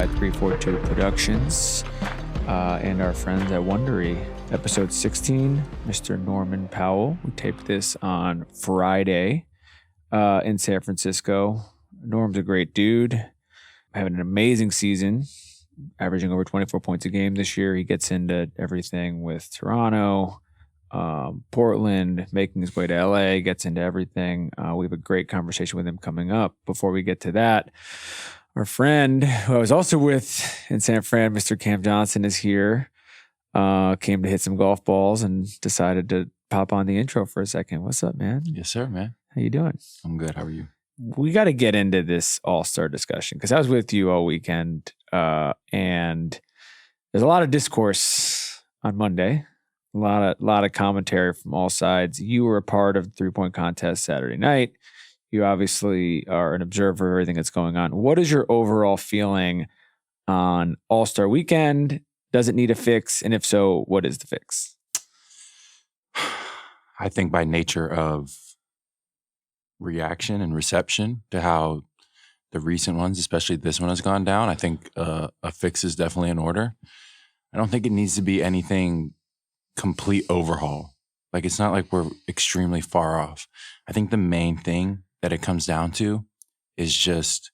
by 342 Productions and our friends at Wondery. Episode 16, Mr. Norman Powell. We taped this on Friday in San Francisco. Norm's a great dude, having an amazing season, averaging over 24 points a game this year. He gets into everything with Toronto, Portland, making his way to LA, gets into everything. We have a great conversation with him coming up. Before we get to that, our friend who I was also with in San Fran, Mr. Cam Johnson, is here. Came to hit some golf balls and decided to pop on the intro for a second. What's up, man? Yes, sir, man. How you doing? I'm good. How are you? We got to get into this All-Star discussion because I was with you all weekend, and there's a lot of discourse on Monday. A lot of commentary from all sides. You were a part of the three-point contest Saturday night. You obviously are an observer of everything that's going on. What is your overall feeling on All-Star Weekend? Does it need a fix? And if so, what is the fix? I think by nature of reaction and reception to how the recent ones, especially this one, has gone down, I think a fix is definitely in order. I don't think it needs to be anything complete overhaul. Like, it's not like we're extremely far off. I think the main thing that it comes down to is just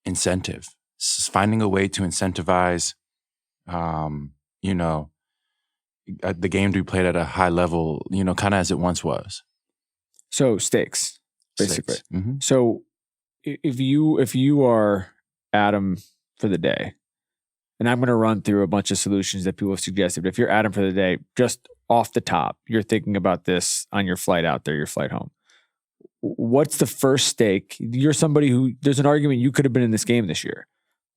incentive. It's finding a way to incentivize, the game to be played at a high level, kind of as it once was. So stakes, basically. Mm-hmm. So if you are Adam for the day, and I'm going to run through a bunch of solutions that people have suggested. But if you're Adam for the day, just off the top, you're thinking about this on your flight out there, your flight home. What's the first stake? You're somebody who, there's an argument you could have been in this game this year.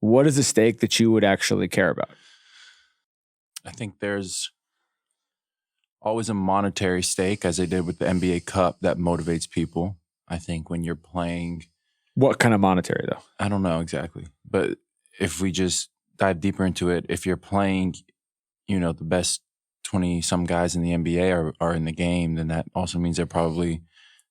What is the stake that you would actually care about? I think there's always a monetary stake, as they did with the NBA Cup, that motivates people. I think when you're playing... What kind of monetary, though? I don't know exactly. But if we just dive deeper into it, if you're playing, the best 20-some guys in the NBA are in the game, then that also means they're probably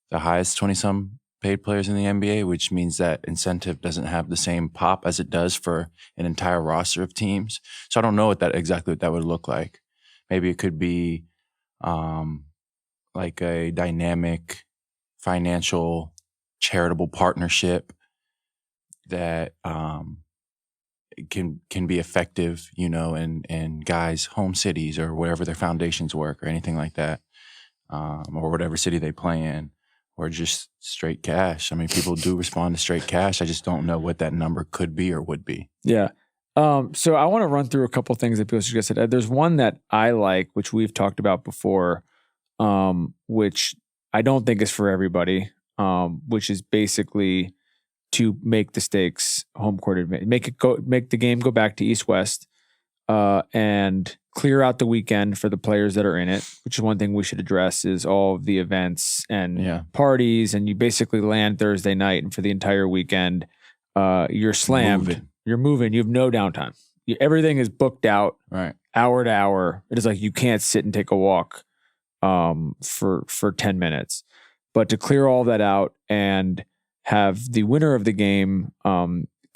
the highest 20-some paid players in the NBA, which means that incentive doesn't have the same pop as it does for an entire roster of teams. So I don't know what that would look like. Maybe it could be like a dynamic financial charitable partnership that can be effective, in guys' home cities or wherever their foundations work or anything like that, or whatever city they play in, or just straight cash. I mean, people do respond to straight cash. I just don't know what that number could be or would be. Yeah. So I want to run through a couple things that people suggested. There's one that I like, which we've talked about before, which I don't think is for everybody, which is basically to make the stakes home court advantage, make the game go back to East-West, and clear out the weekend for the players that are in it, which is one thing we should address, is all of the events and parties, and you basically land Thursday night, and for the entire weekend, you're slammed. You're moving. You have no downtime. Everything is booked out, right, hour to hour. It is like you can't sit and take a walk for 10 minutes. But to clear all that out and have the winner of the game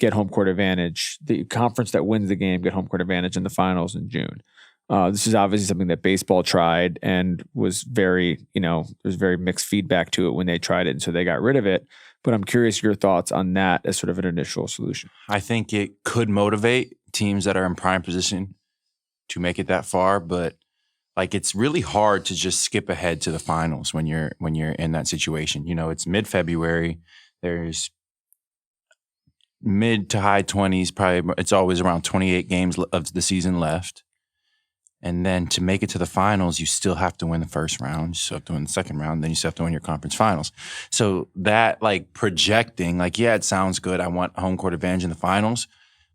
get home court advantage, the conference that wins the game get home court advantage in the finals in June. This is obviously something that baseball tried and was very, there's very mixed feedback to it when they tried it, and so they got rid of it. But I'm curious your thoughts on that as sort of an initial solution. I think it could motivate teams that are in prime position to make it that far, but it's really hard to just skip ahead to the finals when you're in that situation. It's mid-February. There's mid to high 20s, probably it's always around 28 games of the season left. And then to make it to the finals, you still have to win the first round. You still have to win the second round. Then you still have to win your conference finals. So that projecting, it sounds good. I want home court advantage in the finals.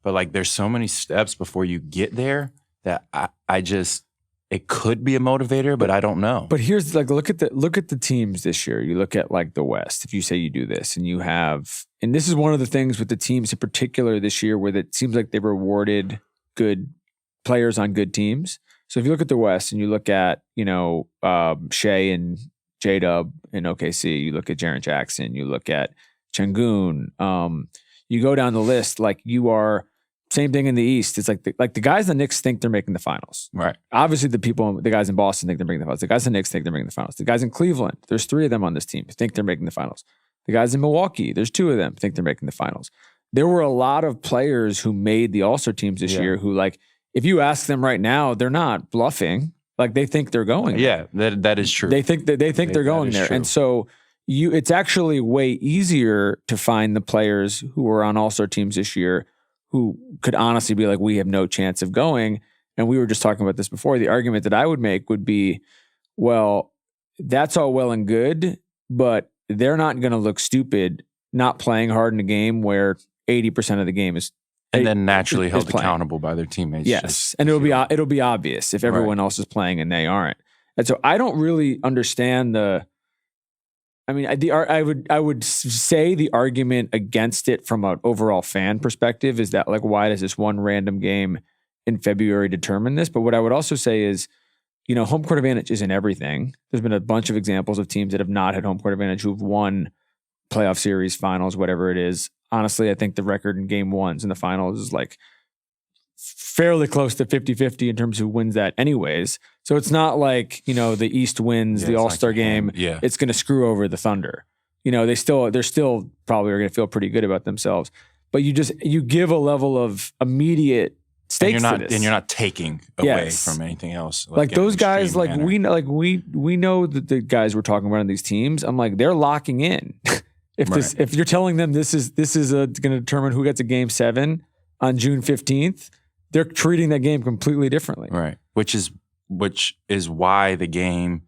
But there's so many steps before you get there that it could be a motivator, but I don't know. But here's look at the teams this year. You look at the West. If you say you do this, and you have, and this is one of the things with the teams in particular this year, where it seems like they rewarded good players on good teams. So if you look at the West and you look at Shea and J-Dub in OKC, you look at Jaren Jackson, you look at Sengun, you go down the list, you are Same thing in the East. It's like the guys in the Knicks think they're making the finals. Right. Obviously, the guys in Boston think they're making the finals. The guys in the Knicks think they're making the finals. The guys in Cleveland, there's 3 of them on this team, think they're making the finals. The guys in Milwaukee, there's 2 of them, think they're making the finals. There were a lot of players who made the All-Star teams this year who, like, if you ask them right now, they're not bluffing. Like, they think they're going there. Yeah, that is true. They think they're going there. True. And so it's actually way easier to find the players who were on All-Star teams this year who could honestly be like, we have no chance of going. And we were just talking about this before. The argument that I would make would be, well, that's all well and good, but they're not going to look stupid not playing hard in a game where 80% of the game is and then naturally held accountable by their teamemates. Yes, and it'll be obvious if everyone else is playing and they aren't. And so I don't really understand I would say the argument against it from an overall fan perspective is that, like, why does this one random game in February determine this? But what I would also say is, home court advantage isn't everything. There's been a bunch of examples of teams that have not had home court advantage who've won playoff series, finals, whatever it is. Honestly, I think the record in game 1s in the finals is like fairly close to 50-50 in terms of who wins that anyways. So it's not like, the East wins the All-Star game. Yeah. It's going to screw over the Thunder. They're still probably are going to feel pretty good about themselves. But you give a level of immediate stakes to this. And you're not taking away from anything else. Like those guys, we know that the guys we're talking about on these teams, I'm like, they're locking in. If you're telling them this is going to determine who gets a game 7 on June 15th, they're treating that game completely differently. Right. Which is why the game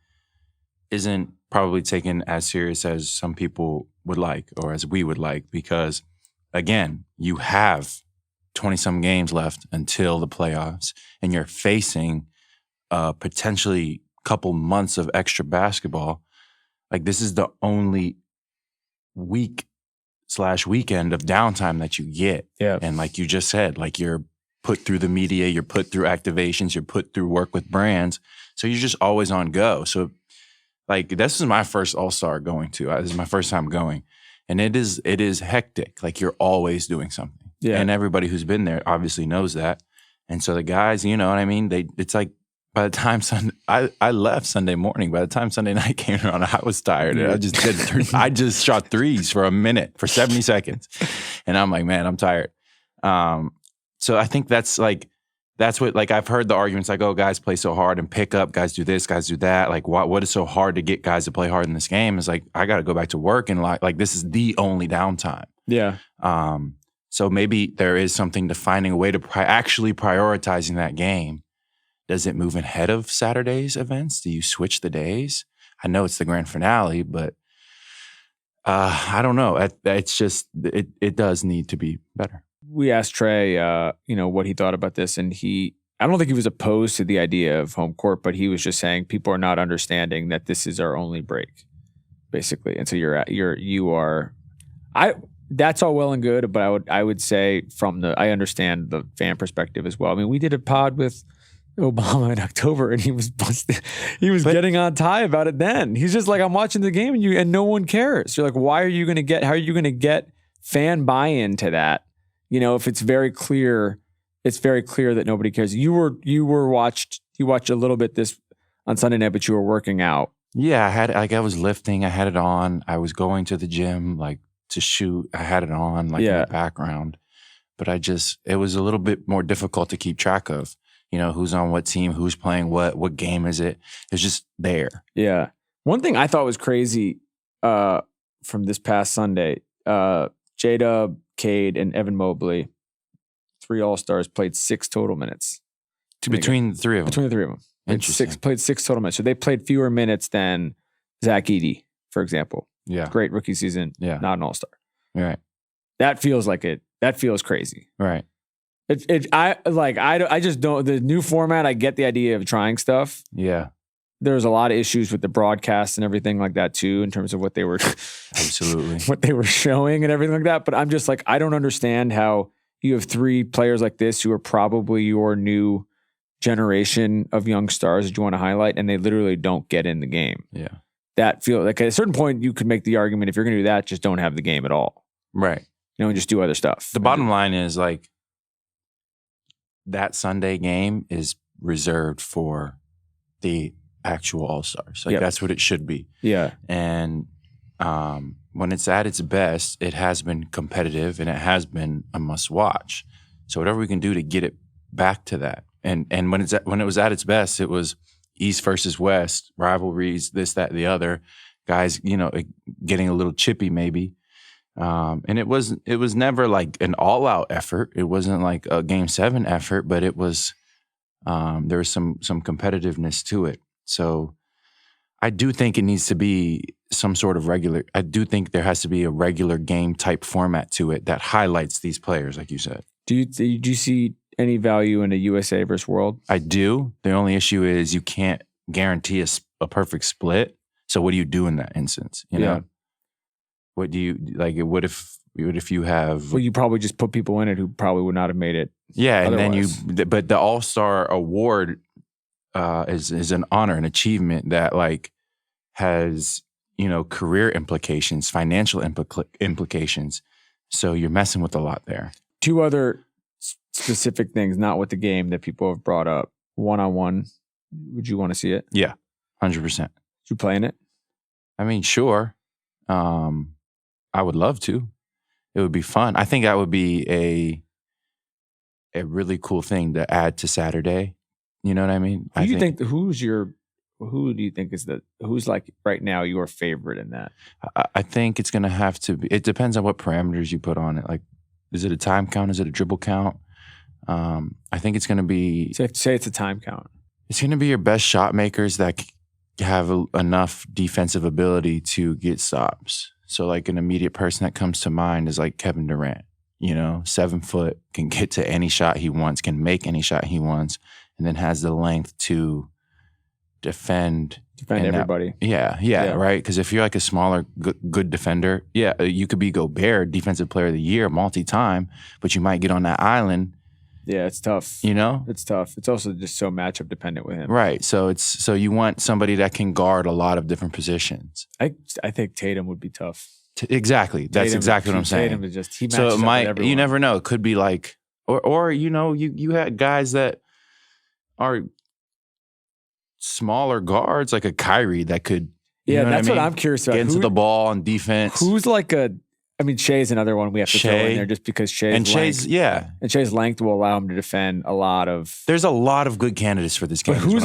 isn't probably taken as serious as some people would like or as we would like, because again, you have 20-some games left until the playoffs and you're facing potentially a couple months of extra basketball. Like, this is the only week/weekend of downtime that you get. Yeah. And like you just said, like, you're put through the media, you're put through activations, you're put through work with brands. So you're just always on go. So like, this is my first All-Star going to. This is my first time going. And it is hectic. Like, you're always doing something. Yeah. And everybody who's been there obviously knows that. And so the guys, you know what I mean? It's like, by the time I left Sunday morning, by the time Sunday night came around, I was tired. And I just shot threes for a minute, for 70 seconds. And I'm like, man, I'm tired. So I think that's what, like, I've heard the arguments like, oh, guys play so hard and pick up, guys do this, guys do that. Like, what is so hard to get guys to play hard in this game? Is like, I got to go back to work, and like this is the only downtime. Yeah. So maybe there is something to finding a way to actually prioritizing that game. Does it move ahead of Saturday's events? Do you switch the days? I know it's the grand finale, but I don't know. It's just, it does need to be better. We asked Trey, what he thought about this, and I don't think he was opposed to the idea of home court, but he was just saying people are not understanding that this is our only break, basically. And so that's all well and good, but I would say I understand the fan perspective as well. I mean, we did a pod with Obama in October, and he was getting on Ty about it then. He's just like, I'm watching the game and no one cares. You're like, how are you going to get fan buy-in to that? If it's very clear that nobody cares. You watched a little bit this on Sunday night, but you were working out. Yeah, I was lifting. I had it on. I was going to the gym, like, to shoot. I had it on, like, in the background. But it was a little bit more difficult to keep track of. Who's on what team, who's playing what game is it? It's just there. Yeah. One thing I thought was crazy from this past Sunday, J-Dub, Cade, and Evan Mobley, 3 All-Stars, played 6 total minutes. Between the three of them. Interesting. Played 6 total minutes. So they played fewer minutes than Zach Edey, for example. Yeah. Great rookie season. Yeah. Not an All-Star. Right. That feels crazy. Right. I just don't, the new format, I get the idea of trying stuff. Yeah. There's a lot of issues with the broadcast and everything like that too, in terms of what they were absolutely what they were showing and everything like that. But I'm just like, I don't understand how you have 3 players like this who are probably your new generation of young stars that you want to highlight, and they literally don't get in the game. Yeah. That feel like at a certain point you could make the argument, if you're going to do that, just don't have the game at all. Right. And just do other stuff. The bottom line is, like, that Sunday game is reserved for the actual All-Stars. Like that's what it should be. Yeah. And when it's at its best, it has been competitive and it has been a must-watch. So whatever we can do to get it back to that. And when it was at its best, it was East versus West, rivalries, this, that, the other. Guys, getting a little chippy maybe. And it was never like an all-out effort. It wasn't like a Game 7 effort, but it was there was some competitiveness to it. So I do think it needs to be some sort of I do think there has to be a regular game type format to it that highlights these players, like you said. Do you see any value in a USA versus World? I do. The only issue is you can't guarantee a perfect split. So what do you do in that instance? You know? What do you like? What if you have? Well, you probably just put people in it who probably would not have made it. Yeah, otherwise. And then but the All-Star Award is an honor, an achievement that like has career implications, financial implications. So you're messing with a lot there. Two other specific things, not with the game, that people have brought up. 1-on-1, would you want to see it? Yeah, 100%. You playing it? I mean, sure. I would love to. It would be fun. I think that would be a really cool thing to add to Saturday. You know what I mean? Who's like right now your favorite in that? I think it's going to have to be, it depends on what parameters you put on it. Like, is it a time count? Is it a dribble count? I think it's going to be. Say it's a time count. It's going to be your best shot makers that have enough defensive ability to get stops. So like an immediate person that comes to mind is like Kevin Durant, 7 foot, can get to any shot he wants, can make any shot he wants, and then has the length to defend everybody. Yeah, right? Because if you're like a smaller, good defender, you could be Gobert, Defensive Player of the Year, multi-time, but you might get on that island. Yeah, it's tough. It's tough. It's also just so matchup dependent with him. Right. So you want somebody that can guard a lot of different positions. I think Tatum would be tough. Exactly. That's exactly what I'm saying. Tatum is just he matches so it up might. with everyone. You never know. It could be like, or you had guys that are smaller guards, like a Kyrie that could. That's what I'm curious about. Get into the ball on defense. Who's like Shea's another one we have to throw in there just because Shea's length will allow him to defend a lot of. There's a lot of good candidates for this game. But who's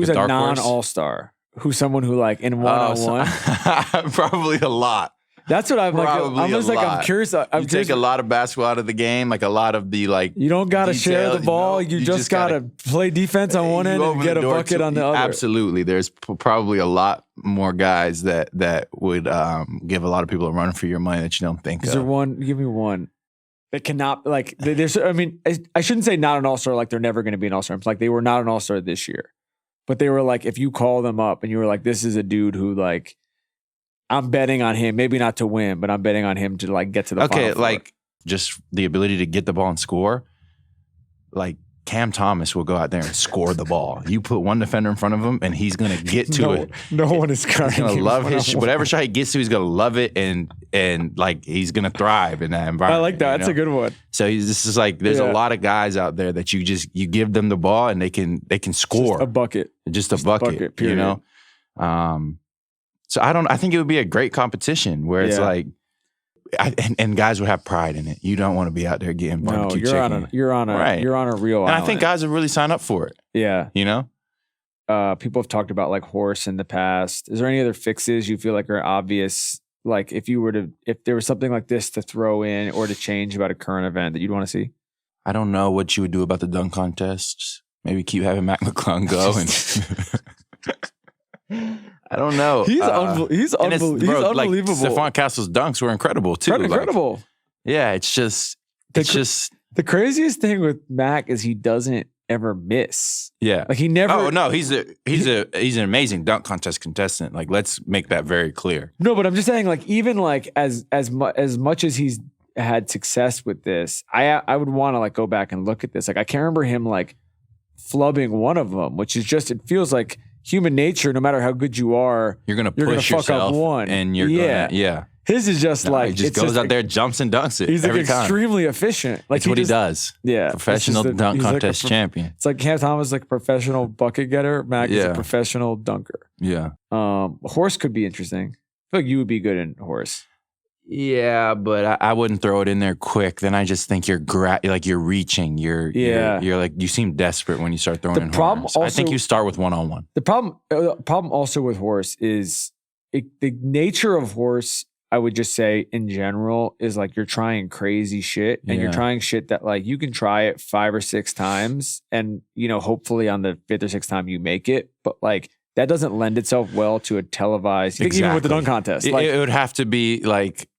a non-all-star? Who's someone who like in one-on-one? Probably a lot. That's what I'm like. I'm curious. You take a lot of basketball out of the game, like a lot of the like. You don't got to share the ball. You just got to play defense on one end and get a bucket on the other. Absolutely, there's probably a lot more guys that would give a lot of people a run for your money that you don't think. Is there one? Give me one that cannot like. There's. I mean, I shouldn't say not an all-star. Like they're never going to be an all-star. It's like they were not an all-star this year, but they were like if you call them up and you were like, this is a dude who like. I'm betting on him, maybe not to win, but I'm betting on him to like get to the final four. Like just the ability to get the ball and score. Like Cam Thomas will go out there and score the ball. You put one defender in front of him, and he's gonna get to it. No one is crying. He's gonna love whatever shot he gets to. He's gonna love it, and like he's gonna thrive in that environment. I like that. That's a good one. So this is like there's a lot of guys out there that you give them the ball and they can score just a bucket, just a bucket. Period. So I think it would be a great competition where it's like, and guys would have pride in it. You don't want to be out there getting barbecue chicken. You're on a real island. And I think guys would really sign up for it. Yeah. People have talked about like horse in the past. Is there any other fixes you feel like are obvious? Like if there was something like this to throw in or to change about a current event that you'd want to see? I don't know what you would do about the dunk contests. Maybe keep having Mac McClung go and I don't know. He's unbelievable. Like, Stephon Castle's dunks were incredible too. Incredible. Like, yeah, it's just the craziest thing with Mac is he doesn't ever miss. Yeah, like he never. Oh no, he's an amazing dunk contest contestant. Like let's make that very clear. No, but I'm just saying, like even like as much as he's had success with this, I would want to like go back and look at this. Like I can't remember him like flubbing one of them, which is just it feels like. Human nature, no matter how good you are, you're gonna push yourself fuck up one. And you're His is just No, like he just goes out there, jumps and dunks it. He's like every time. extremely efficient. Like That's what he does. Yeah, Professional dunk contest champion. It's like Cam Thomas is like a professional bucket getter. Mac is a professional dunker. Yeah. Horse could be interesting. I feel like you would be good in horse. Yeah, but I wouldn't throw it in there quick. Then I just think you're reaching. You're like, you seem desperate when you start throwing in horse. I think you start with one-on-one. The problem also with horse is the nature of horse. I would just say in general is like you're trying crazy shit and you're trying shit that like you can try it 5 or 6 times and hopefully on the 5th or 6th time you make it, but like that doesn't lend itself well to a televised even with the dunk contest. It would have to be like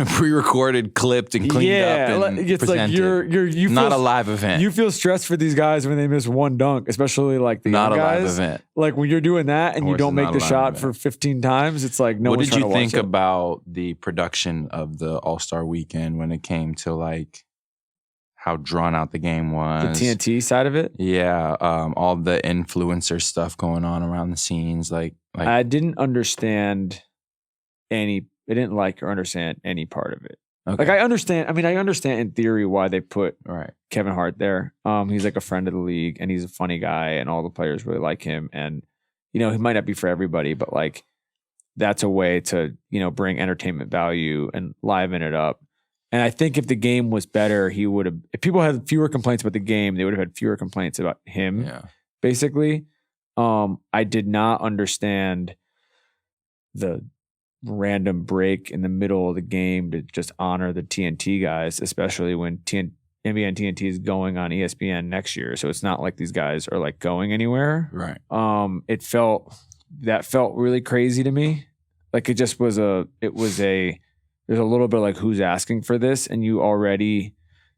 pre-recorded, clipped, and cleaned up. And it's presented. Like you not a live event. You feel stressed for these guys when they miss one dunk, especially like the not young guys. A live event. Like when you're doing that and you don't make the shot for 15 times, it's like no. What did you think about the production of the All-Star Weekend when it came to like how drawn out the game was? The TNT side of it. Yeah, all the influencer stuff going on around the scenes. Like I didn't understand any. I didn't like or understand any part of it. Okay. Like I understand in theory why they put Kevin Hart there. He's like a friend of the league and he's a funny guy and all the players really like him. And, he might not be for everybody, but like that's a way to, bring entertainment value and liven it up. And I think if the game was better, if people had fewer complaints about the game, they would have had fewer complaints about him, basically. I did not understand the random break in the middle of the game to just honor the TNT guys, especially when NBA and TNT is going on ESPN next year. So it's not like these guys are like going anywhere. Right. That felt really crazy to me. Like it just was there's a little bit like who's asking for this, and you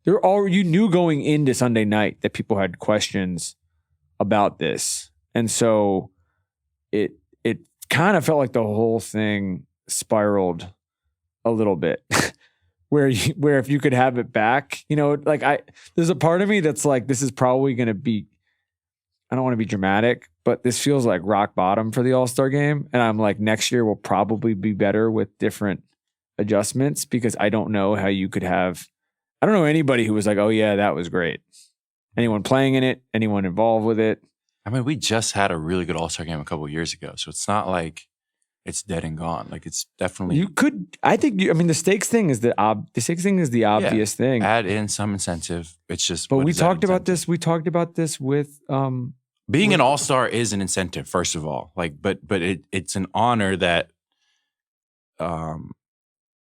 knew going into Sunday night that people had questions about this, and so it kind of felt like the whole thing spiraled a little bit where if you could have it back, there's a part of me that's like, this is probably going to be, I don't want to be dramatic, but this feels like rock bottom for the All-Star game. And I'm like, next year will probably be better with different adjustments because I don't know how you could I don't know anybody who was like, oh yeah, that was great. Anyone playing in it, anyone involved with it. I mean, we just had a really good All-Star game a couple of years ago. So it's not like it's dead and gone. Like it's definitely the stakes thing is the obvious thing. Add in some incentive. It's just. But we talked about this. We talked about this with being an All-Star is an incentive, first of all. Like, but it's an honor that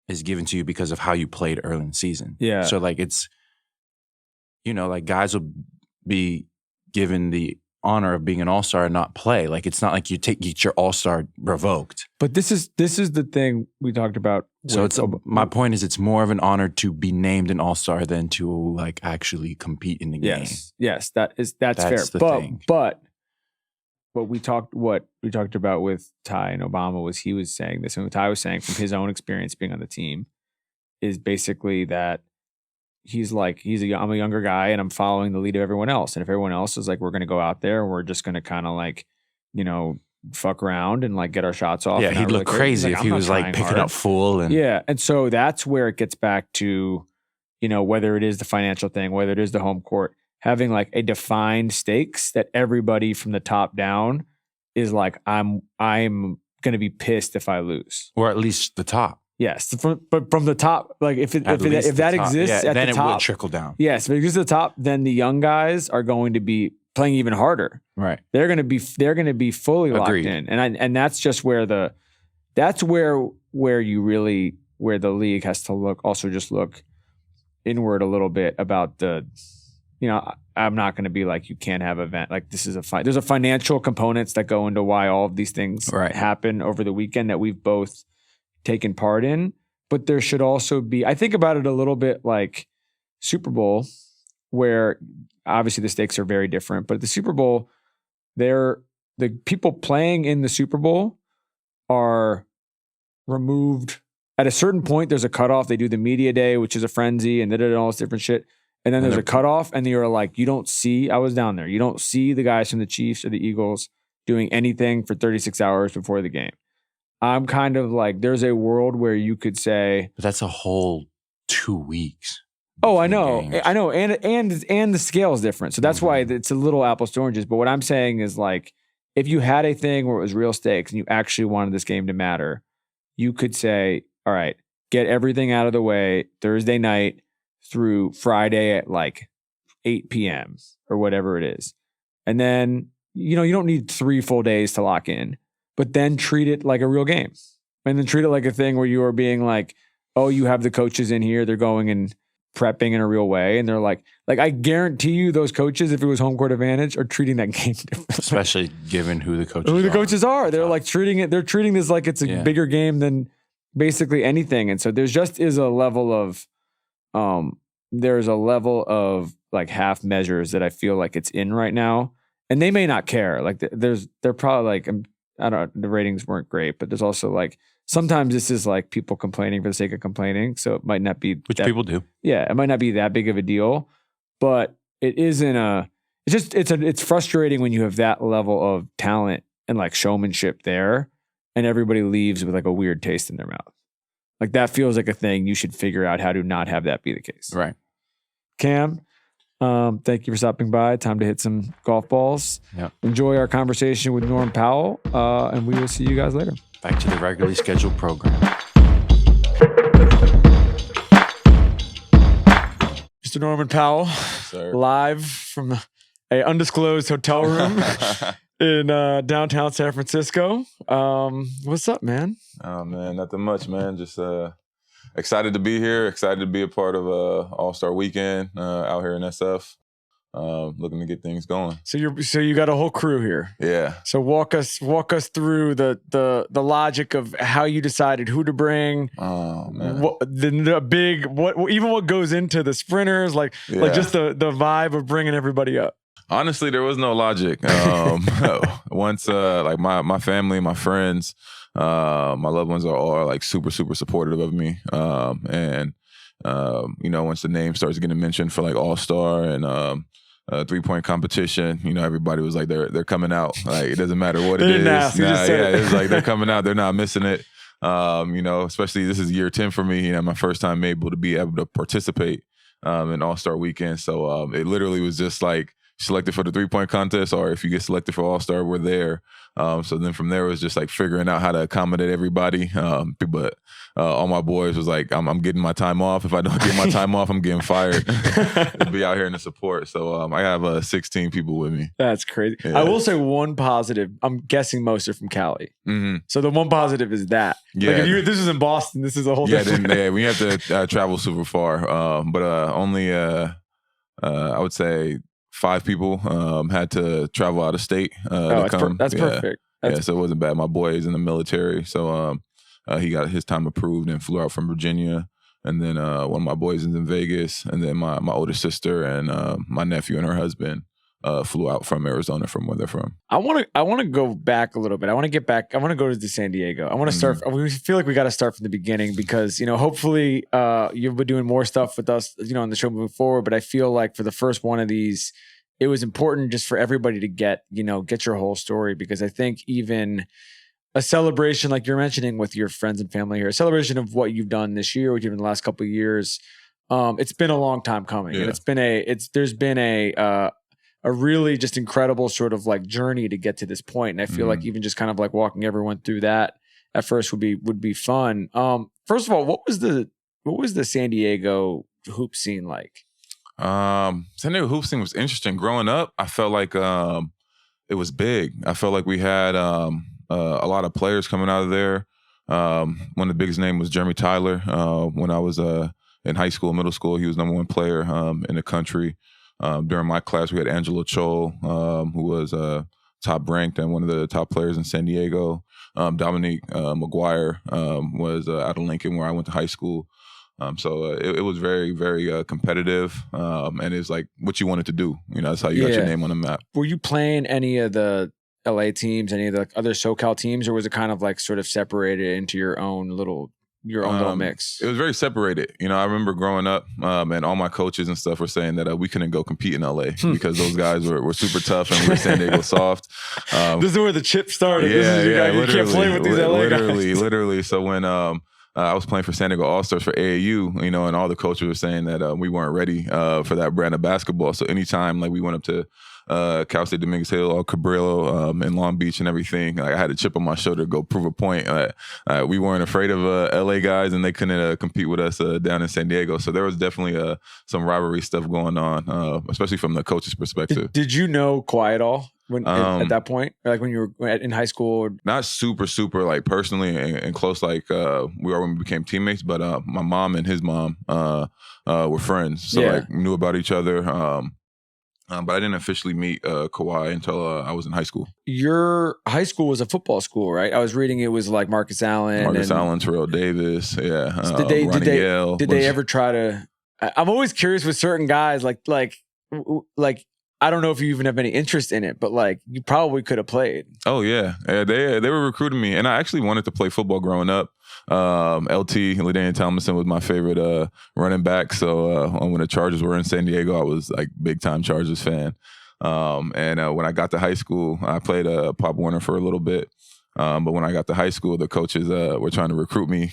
is given to you because of how you played early in the season. Yeah. So like it's, like guys will be given the honor of being an All-Star and not play. Like it's not like you get your All-Star revoked. But this is the thing we talked about. So my point is it's more of an honor to be named an All-Star than to like actually compete in the game. Yes, that's fair. But what we talked about with Ty and Obama was he was saying this, and what Ty was saying from his own experience being on the team is basically that he's like, I'm a younger guy and I'm following the lead of everyone else. And if everyone else is like, we're going to go out there and we're just going to kind of like, fuck around and like get our shots off. Yeah, he'd look crazy if he was like picking up full. And so that's where it gets back to, whether it is the financial thing, whether it is the home court, having like a defined stakes that everybody from the top down is like, I'm going to be pissed if I lose. Or at least the top. Yes, but from the top, like if that exists at then the top, it would trickle down. Yes, if it exists at the top, then the young guys are going to be playing even harder. Right, they're going to be fully locked in, and that's just where the league has to look inward a little bit about the. I'm not going to be like you can't have event like this is there's a financial components that go into why all of these things happen over the weekend that we've both taken part in, but there should also be, I think about it a little bit like Super Bowl, where obviously the stakes are very different, but at the Super Bowl, the people playing in the Super Bowl are removed at a certain point. There's a cutoff. They do the media day, which is a frenzy, and all this different shit. And then there's a cutoff, and you're like, you don't see, I was down there, you don't see the guys from the Chiefs or the Eagles doing anything for 36 hours before the game. I'm kind of like, there's a world where you could say, But that's a whole 2 weeks. oh, I between know, games. I know, and the scale is different, so that's why it's a little apples to oranges. But what I'm saying is, like, if you had a thing where it was real stakes and you actually wanted this game to matter, you could say, all right, get everything out of the way Thursday night through Friday at like 8 p.m. or whatever it is. And then, you don't need 3 full days to lock in, but then treat it like a real game. And then treat it like a thing where you are being like, oh, you have the coaches in here, they're going and prepping in a real way. And they're like I guarantee you those coaches, if it was home court advantage, are treating that game differently. Especially given who the coaches are. They're like they're treating this like it's a bigger game than basically anything. And so there's just is a level of, like half measures that I feel like it's in right now. And they may not care. Like they're probably like, I don't know, the ratings weren't great, but there's also like, sometimes this is like people complaining for the sake of complaining. So it might not be, Which people do. Yeah. It might not be that big of a deal, but it isn't it's frustrating when you have that level of talent and like showmanship there and everybody leaves with like a weird taste in their mouth. Like that feels like a thing you should figure out how to not have that be the case. Right. Cam, thank you for stopping by. Time to hit some golf balls. Yep. Enjoy our conversation with Norm Powell, and we will see you guys later. Back to the regularly scheduled program. Mr. Norman Powell, Sir. live from a undisclosed hotel room in downtown San Francisco. What's up, man? Oh, man, nothing much, man. Just excited to be here. Excited to be a part of All-Star Weekend out here in SF. Looking to get things going. So you got a whole crew here. Yeah. So walk us through the logic of how you decided who to bring. Oh, man. What goes into the sprinters, like just the vibe of bringing everybody up. Honestly, there was no logic. Once like my family, my friends, my loved ones are all like super, super supportive of me. And once the name starts getting mentioned for like All-Star and 3-point competition, everybody was like, they're coming out. Like, it doesn't matter what it is. It's like they're coming out. They're not missing it. Especially this is year 10 for me. My first time able to participate in All-Star Weekend. So it literally was just like selected for the 3-point contest, or if you get selected for All-Star, we're there. So then from there it was just like figuring out how to accommodate everybody. But all my boys was like, I'm getting my time off. If I don't get my time off, I'm getting fired. To be out here in the support. So I have 16 people with me. That's crazy. Yeah. I will say one positive. I'm guessing most are from Cali. Mm-hmm. So the one positive is that. Yeah. Like if this is in Boston, this is a whole different. We have to travel super far. But only I would say 5 people had to travel out of state to come. That's perfect. So it wasn't bad. My boy is in the military, so he got his time approved and flew out from Virginia. And then one of my boys is in Vegas, and then my older sister and my nephew and her husband flew out from Arizona, from where they're from. I want to go back a little bit. I want to get back. I want to go to San Diego. I want to start. We feel like we got to start from the beginning because hopefully you've been doing more stuff with us, on the show moving forward. But I feel like for the first one of these, it was important just for everybody to get your whole story, because I think even a celebration like you're mentioning with your friends and family here, a celebration of what you've done this year, what you've done the last couple of years, it's been a long time coming, and there's been a really just incredible sort of like journey to get to this point, and I feel like even just kind of like walking everyone through that at first would be fun. First of all, what was the San Diego hoop scene like? San Diego hoop scene was interesting. Growing up, I felt like it was big. I felt like we had a lot of players coming out of there. One of the biggest names was Jeremy Tyler. When I was in high school, middle school, he was #1 player in the country. During my class, we had Angelo Chol, who was top ranked and one of the top players in San Diego. Dominique McGuire was out of Lincoln, where I went to high school. So it was very, very competitive, and it's like what you wanted to do. That's how you got your name on the map. Were you playing any of the LA teams, any of the other SoCal teams, or was it kind of like sort of separated into your own little, your own little mix? It was very separated. You know, I remember growing up, and all my coaches and stuff were saying that we couldn't go compete in LA because those guys were super tough and we were San Diego soft. This is where the chip started. You can't play with these LA guys. Literally. So when I was playing for San Diego All-Stars for AAU, you know, and all the coaches were saying that we weren't ready for that brand of basketball. So anytime like we went up to Cal State Dominguez Hill or Cabrillo in Long Beach and everything, like, I had a chip on my shoulder to go prove a point. We weren't afraid of LA guys, and they couldn't compete with us down in San Diego. So there was definitely some rivalry stuff going on, especially from the coach's perspective. Did you know Kawhi at all at that point? Like when you were in high school? Not super like personally and close like we were when we became teammates, but my mom and his mom were friends. So like knew about each other. But I didn't officially meet Kawhi until I was in high school. Your high school was a football school, right? I was reading it was like Marcus Allen, Terrell Davis, yeah. So did they ever try to? I'm always curious with certain guys, like I don't know if you even have any interest in it, but like you probably could have played. Oh yeah, they were recruiting me, and I actually wanted to play football growing up. LT, LaDainian Tomlinson was my favorite running back. So when the Chargers were in San Diego, I was like big time Chargers fan. And when I got to high school, I played Pop Warner for a little bit. But when I got to high school, the coaches were trying to recruit me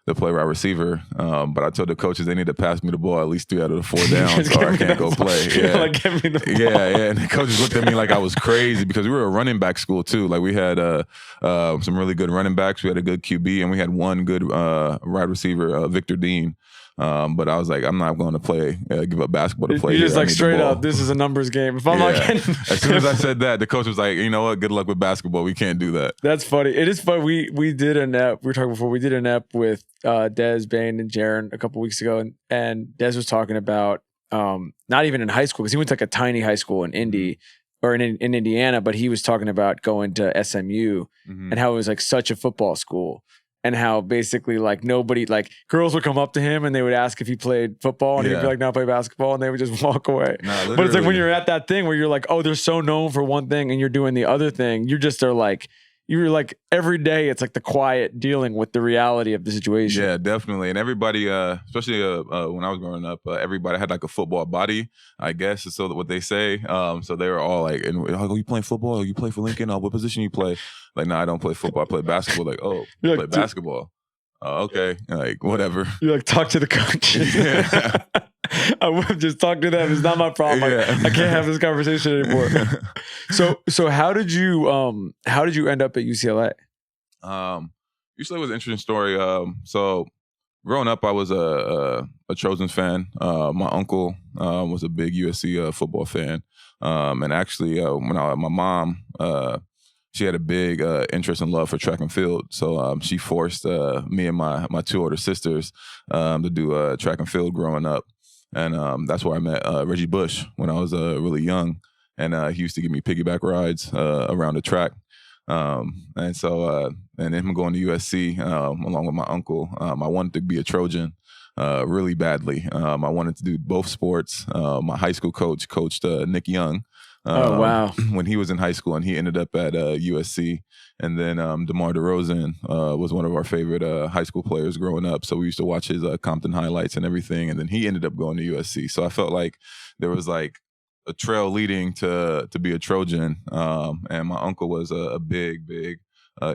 to play wide receiver. But I told the coaches they need to pass me the ball at least 3 out of the 4 downs or I can't go play. Yeah. Like, give me the ball. Yeah. And the coaches looked at me like I was crazy because we were a running back school too. Like we had some really good running backs. We had a good QB and we had one good wide receiver, Victor Dean. But I was like, I'm not going to play, give up basketball to play. You're just like straight up, this is a numbers game. If I'm not getting... As soon as I said that, the coach was like, you know what? Good luck with basketball. We can't do that. That's funny. It is funny. We did an ep. We were talking before. We did an ep with Des, Bain, and Jaron a couple weeks ago, and Des was talking about not even in high school because he went to like a tiny high school in Indy or in Indiana, but he was talking about going to SMU and how it was like such a football school. And how basically like nobody, like girls would come up to him and they would ask if he played football and he'd be like, no, I play basketball. And they would just walk away. But it's like when you're at that thing where you're like, oh, they're so known for one thing and you're doing the other thing. You just are like, you're like every day it's like the quiet dealing with the reality of the situation. Yeah, definitely. And everybody, especially when I was growing up, everybody had like a football body, I guess. Is so what they say. So they were all like, oh, you playing football? Oh, you play for Lincoln? Oh, what position you play? Like, no, I don't play football. I play basketball. Like, oh, you play basketball. Oh, okay. Like, whatever. You like talk to the coach. Yeah. I would just talk to them. It's not my problem. Yeah. I can't have this conversation anymore. So how did you end up at UCLA? UCLA was an interesting story. So growing up, I was a Trojans fan. My uncle was a big USC football fan. And actually, when my mom, she had a big interest and love for track and field. So she forced me and my 2 older sisters to do track and field growing up. And that's where I met Reggie Bush when I was really young. And he used to give me piggyback rides around the track. And so, and him going to USC along with my uncle, I wanted to be a Trojan really badly. I wanted to do both sports. My high school coach coached Nick Young. Oh, wow. When he was in high school and he ended up at USC. And then DeMar DeRozan was one of our favorite high school players growing up. So we used to watch his Compton highlights and everything. And then he ended up going to USC. So I felt like there was like a trail leading to be a Trojan. And my uncle was a big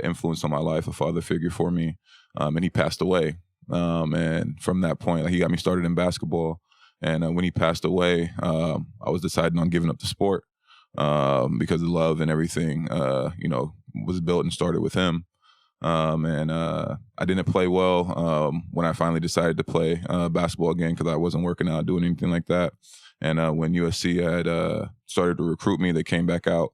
influence on my life, a father figure for me. And he passed away. And from that point, like, he got me started in basketball. And when he passed away, I was deciding on giving up the sport. Because the love and everything, was built and started with him. And I didn't play well when I finally decided to play basketball again because I wasn't working out, doing anything like that. And when USC had started to recruit me, they came back out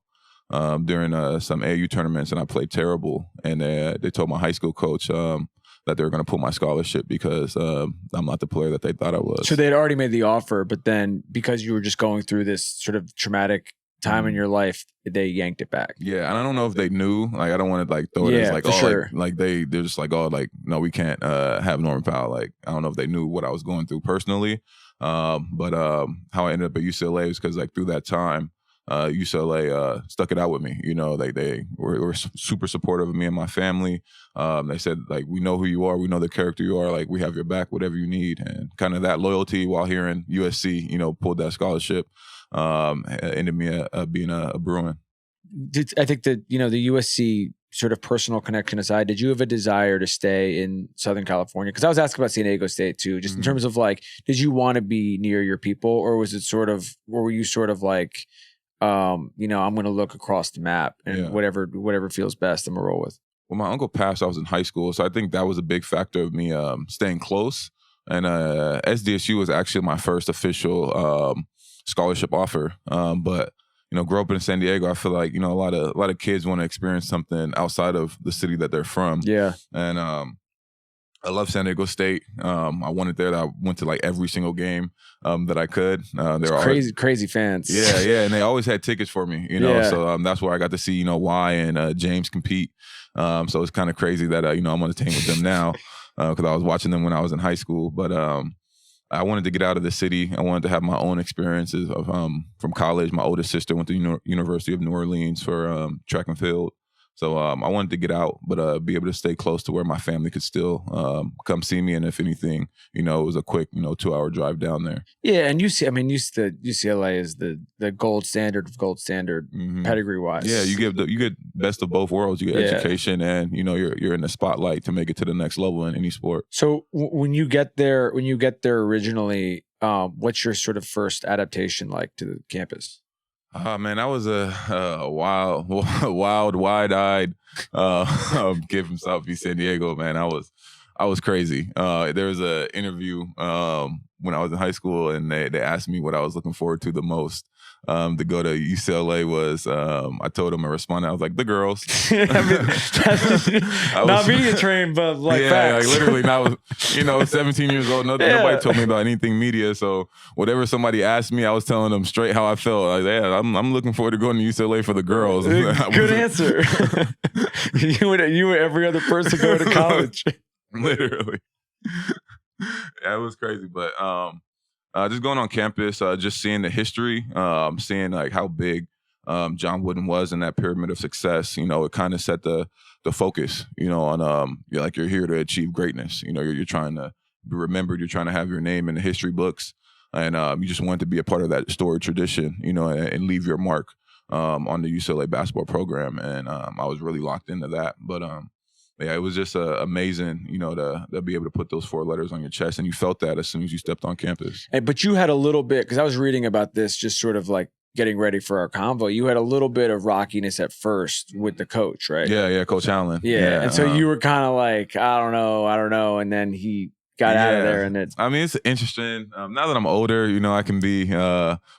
during some AAU tournaments and I played terrible. And they told my high school coach that they were going to pull my scholarship because I'm not the player that they thought I was. So they had already made the offer, but then because you were just going through this sort of traumatic time in your life, they yanked it back. Yeah, and I don't know if they knew. Like, I don't want to like throw it as like, oh, sure. like they're just like, oh, like, no, we can't have Norm Powell. Like, I don't know if they knew what I was going through personally. But how I ended up at UCLA was because like through that time, UCLA stuck it out with me. You know, they were super supportive of me and my family. They said, like, we know who you are. We know the character you are. Like, we have your back, whatever you need. And kind of that loyalty while here in USC, you know, pulled that scholarship, ended me being a Bruin. I think that, you know, the USC sort of personal connection aside, did you have a desire to stay in Southern California? Because I was asking about San Diego State too, just in terms of like, did you want to be near your people, or was it sort of, or were you sort of like, you know, I'm going to look across the map and whatever feels best, I'm going to roll with? Well, my uncle passed, I was in high school, so I think that was a big factor of me staying close. And SDSU was actually my first official scholarship offer, but you know, grow up in San Diego, I feel like, you know, a lot of kids want to experience something outside of the city that they're from. Yeah. And I love San Diego State. I wanted there. I went to like every single game that I could. They were crazy fans. Yeah, and they always had tickets for me, you know. So that's where I got to see, you know, Y and James compete. So it's kind of crazy that you know, I'm on the team with them now because I was watching them when I was in high school. But I wanted to get out of the city. I wanted to have my own experiences of from college. My oldest sister went to University of New Orleans for track and field. So I wanted to get out, but be able to stay close to where my family could still come see me. And if anything, you know, it was a quick, you know, 2-hour drive down there. Yeah, and UCLA is the gold standard of gold standard pedigree wise. Yeah, you get best of both worlds. You get education, and you know, you're in the spotlight to make it to the next level in any sport. So when you get there originally, what's your sort of first adaptation like to the campus? Man, I was a wild, wide-eyed kid from South Beach, San Diego. Man, I was crazy. There was an interview when I was in high school, and they asked me what I was looking forward to the most to go to UCLA was. I told them, I responded, I was like, the girls. Not media trained, but like facts. Like literally, I was 17 years old. Nobody told me about anything media, so whatever somebody asked me, I was telling them straight how I felt. Like, yeah, I'm looking forward to going to UCLA for the girls. Good answer. you and every other person going to college. Literally. Yeah, it was crazy, but just going on campus, just seeing the history, seeing like how big John Wooden was in that pyramid of success. You know, it kind of set the focus, you know, on you're here to achieve greatness. You know, you're trying to be remembered. You're trying to have your name in the history books, and you just want to be a part of that storied tradition, you know, and leave your mark on the UCLA basketball program. And I was really locked into that, but yeah, it was just amazing, you know, to be able to put those 4 letters on your chest, and you felt that as soon as you stepped on campus. But you had a little bit, because I was reading about this, just sort of like getting ready for our convo. You had a little bit of rockiness at first with the coach, right? Yeah, Coach Allen. Yeah, and so you were kind of like, I don't know, and then he got out of there, and it. I mean, it's interesting. Now that I'm older, you know, I can be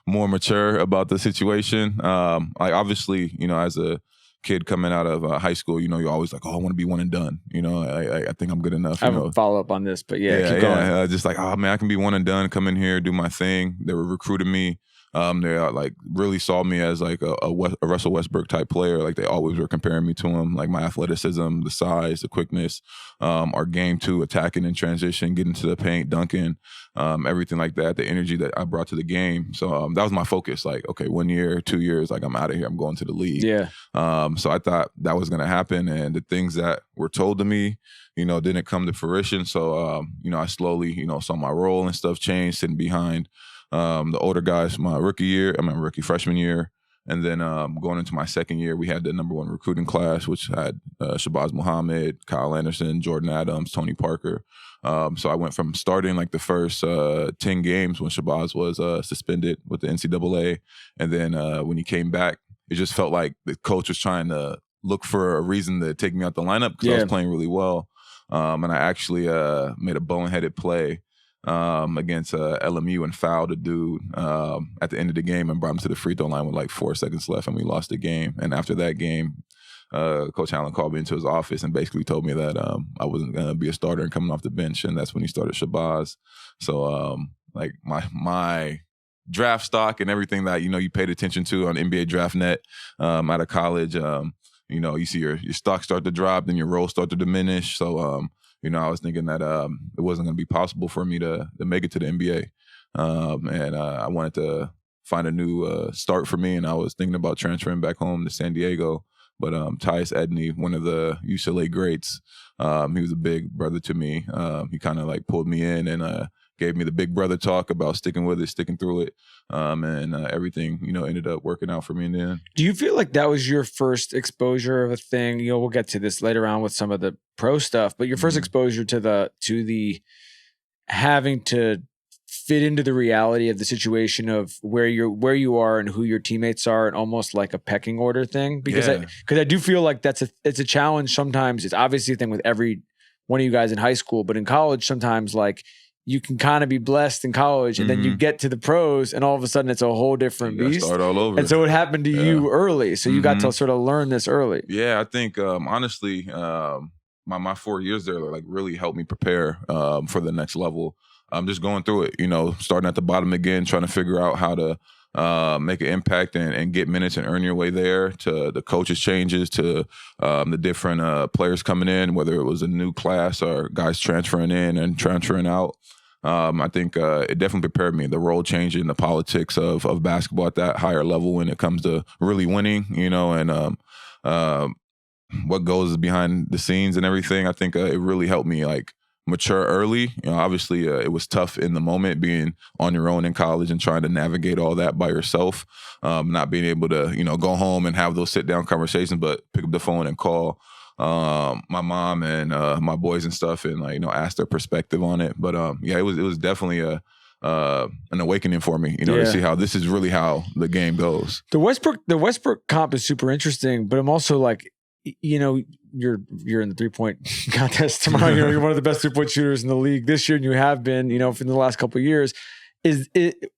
more mature about the situation. Like obviously, you know, as a kid coming out of high school, you know, you're always like, oh, I want to be one and done. You know, I think I'm good enough. I have a follow up on this, but keep going. Just like, oh man, I can be one and done. Come in here, do my thing. They were recruiting me. They like really saw me as like a Russell Westbrook type player. Like they always were comparing me to him. Like my athleticism, the size, the quickness, our game too, attacking in transition, getting to the paint, dunking, everything like that. The energy that I brought to the game. So that was my focus. Like, okay, 1 year, 2 years, like I'm out of here. I'm going to the league. Yeah. So I thought that was going to happen, and the things that were told to me, you know, didn't come to fruition. So you know, I slowly, you know, saw my role and stuff change, sitting behind the older guys my rookie freshman year. And then going into my second year, we had the #1 recruiting class, which had Shabazz Muhammad, Kyle Anderson, Jordan Adams, Tony Parker. So I went from starting like the first 10 games when Shabazz was suspended with the NCAA. And then when he came back, it just felt like the coach was trying to look for a reason to take me out the lineup because I was playing really well. And I actually made a boneheaded play against LMU and fouled a dude at the end of the game and brought him to the free throw line with like 4 seconds left, and we lost the game. And after that game, Coach Allen called me into his office and basically told me that I wasn't going to be a starter and coming off the bench, and that's when he started Shabazz. So like my draft stock and everything that, you know, you paid attention to on NBA Draft Net out of college, you know, you see your stock start to drop, then your role start to diminish. So you know, I was thinking that it wasn't going to be possible for me to make it to the NBA. And I wanted to find a new start for me, and I was thinking about transferring back home to San Diego. But Tyus Edney, one of the UCLA greats, he was a big brother to me. He kind of like pulled me in and gave me the big brother talk about sticking with it, sticking through it, and everything, ended up working out for me in the end. Do you feel like that was your first exposure of a thing? We'll get to this later on with some of the pro stuff, but your first exposure to the having to fit into the reality of the situation of where you are and who your teammates are, and almost like a pecking order thing. Because I do feel like it's a challenge sometimes. It's obviously a thing with every one of you guys in high school, but in college sometimes like you can kind of be blessed in college, and then you get to the pros, and all of a sudden it's a whole different beast. Start all over. And so it happened to you early, so you got to sort of learn this early. Yeah, I think honestly, my 4 years there like really helped me prepare for the next level. I'm just going through it, starting at the bottom again, trying to figure out how to make an impact and get minutes and earn your way there, to the coaches' changes, to the different players coming in, whether it was a new class or guys transferring in and transferring out. I think it definitely prepared me. The role changing, the politics of basketball at that higher level when it comes to really winning, and what goes behind the scenes and everything. I think it really helped me like mature early. Obviously it was tough in the moment being on your own in college and trying to navigate all that by yourself, not being able to, go home and have those sit down conversations, but pick up the phone and call my mom and my boys and stuff, and like, ask their perspective on it. But it was definitely an awakening for me, to see how this is really how the game goes. The Westbrook comp is super interesting, but I'm also like, you're in the 3-point contest tomorrow. You're one of the best 3-point shooters in the league this year, and you have been, for the last couple of years.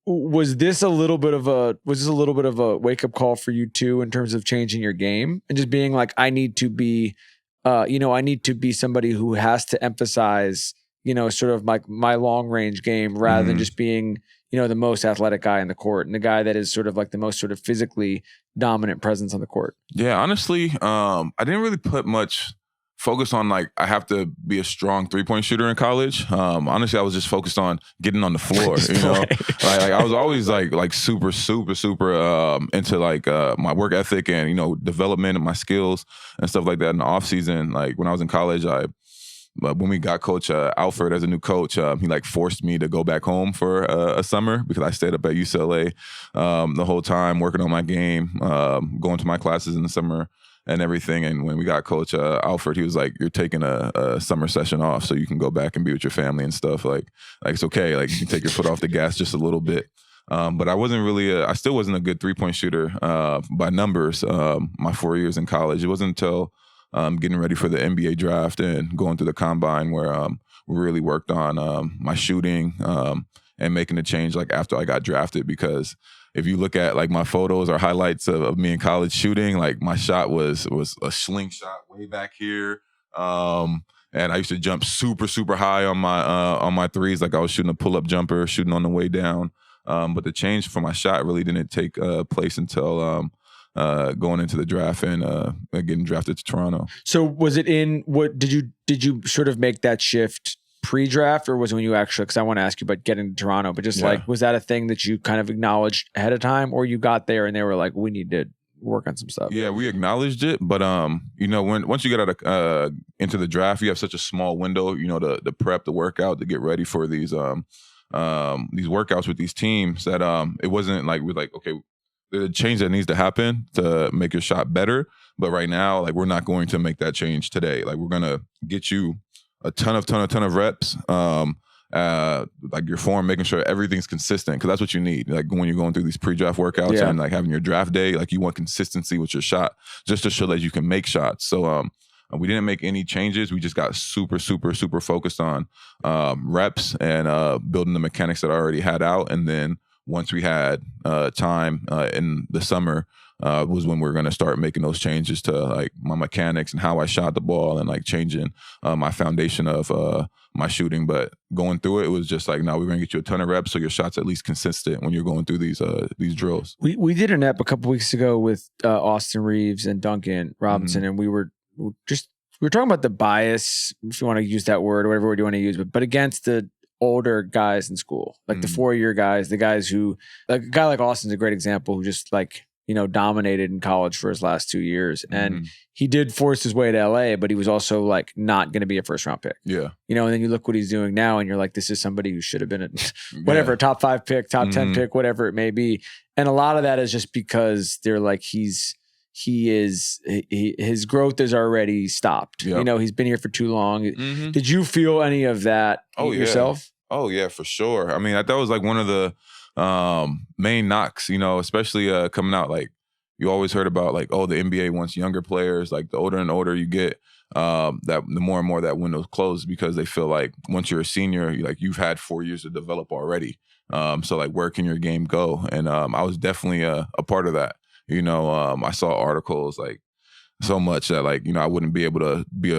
Was this a little bit of a wake up call for you too, in terms of changing your game and just being like, I need to be somebody who has to emphasize, sort of like my long range game rather than just being, the most athletic guy in the court and the guy that is sort of like the most sort of physically dominant presence on the court? Yeah, honestly, I didn't really put much focus on like I have to be a strong 3-point shooter in college. Honestly, I was just focused on getting on the floor. Like I was always like super into like my work ethic and development of my skills and stuff like that in the off season. Like when I was in college, when we got Coach Alford as a new coach, he like forced me to go back home for a summer because I stayed up at UCLA the whole time working on my game, going to my classes in the summer and everything. And when we got Coach Alford, he was like, "You're taking a summer session off so you can go back and be with your family and stuff. Like it's okay. Like you can take your foot off the gas just a little bit." But I still wasn't a good 3-point shooter by numbers my 4 years in college. It wasn't until getting ready for the NBA draft and going through the combine where we really worked on my shooting and making a change like after I got drafted. Because if you look at like my photos or highlights of me in college shooting, like my shot was a slingshot way back here. And I used to jump super high on my threes. Like I was shooting a pull-up jumper, shooting on the way down. But the change for my shot really didn't take place until going into the draft and getting drafted to Toronto. So was it did you sort of make that shift pre-draft, or was it when you actually, because I want to ask you about getting to Toronto, but just like, was that a thing that you kind of acknowledged ahead of time, or you got there and they were like, we need to work on some stuff? Yeah, we acknowledged it, but once you get out into the draft, you have such a small window, to prep, the workout, to get ready for these workouts with these teams that it wasn't like we're like, okay, the change that needs to happen to make your shot better. But right now, like we're not going to make that change today. Like we're gonna get you a ton of reps, like your form, making sure everything's consistent, because that's what you need. Like when you're going through these pre-draft workouts and like having your draft day, like you want consistency with your shot, just to show that you can make shots. So we didn't make any changes. We just got super focused on reps and building the mechanics that I already had out. And then once we had time in the summer, was when we were going to start making those changes to like my mechanics and how I shot the ball, and like changing my foundation of my shooting. But going through it was just like, no, we're going to get you a ton of reps so your shot's at least consistent when you're going through these drills. We did an ep a couple weeks ago with Austin Reeves and Duncan Robinson, and we were talking about the bias, if you want to use that word or whatever word you want to use, but against the older guys in school, like the 4-year guys, the guys who, like a guy like Austin's a great example, who just like, dominated in college for his last 2 years. And he did force his way to LA, but he was also like not going to be a first round pick. Yeah. And then you look what he's doing now and you're like, this is somebody who should have been a top 5 pick, top 10 pick, whatever it may be. And a lot of that is just because they're like, his growth is already stopped. Yep. He's been here for too long. Did you feel any of that yourself? Oh yeah, for sure. I mean, that was like one of the main knocks, especially coming out. Like, you always heard about like, oh, the NBA wants younger players. Like, the older and older you get, that the more and more that window's closed, because they feel like once you're a senior, you've had 4 years to develop already. So like, where can your game go? And I was definitely a part of that. I saw articles like so much that like, I wouldn't be able to be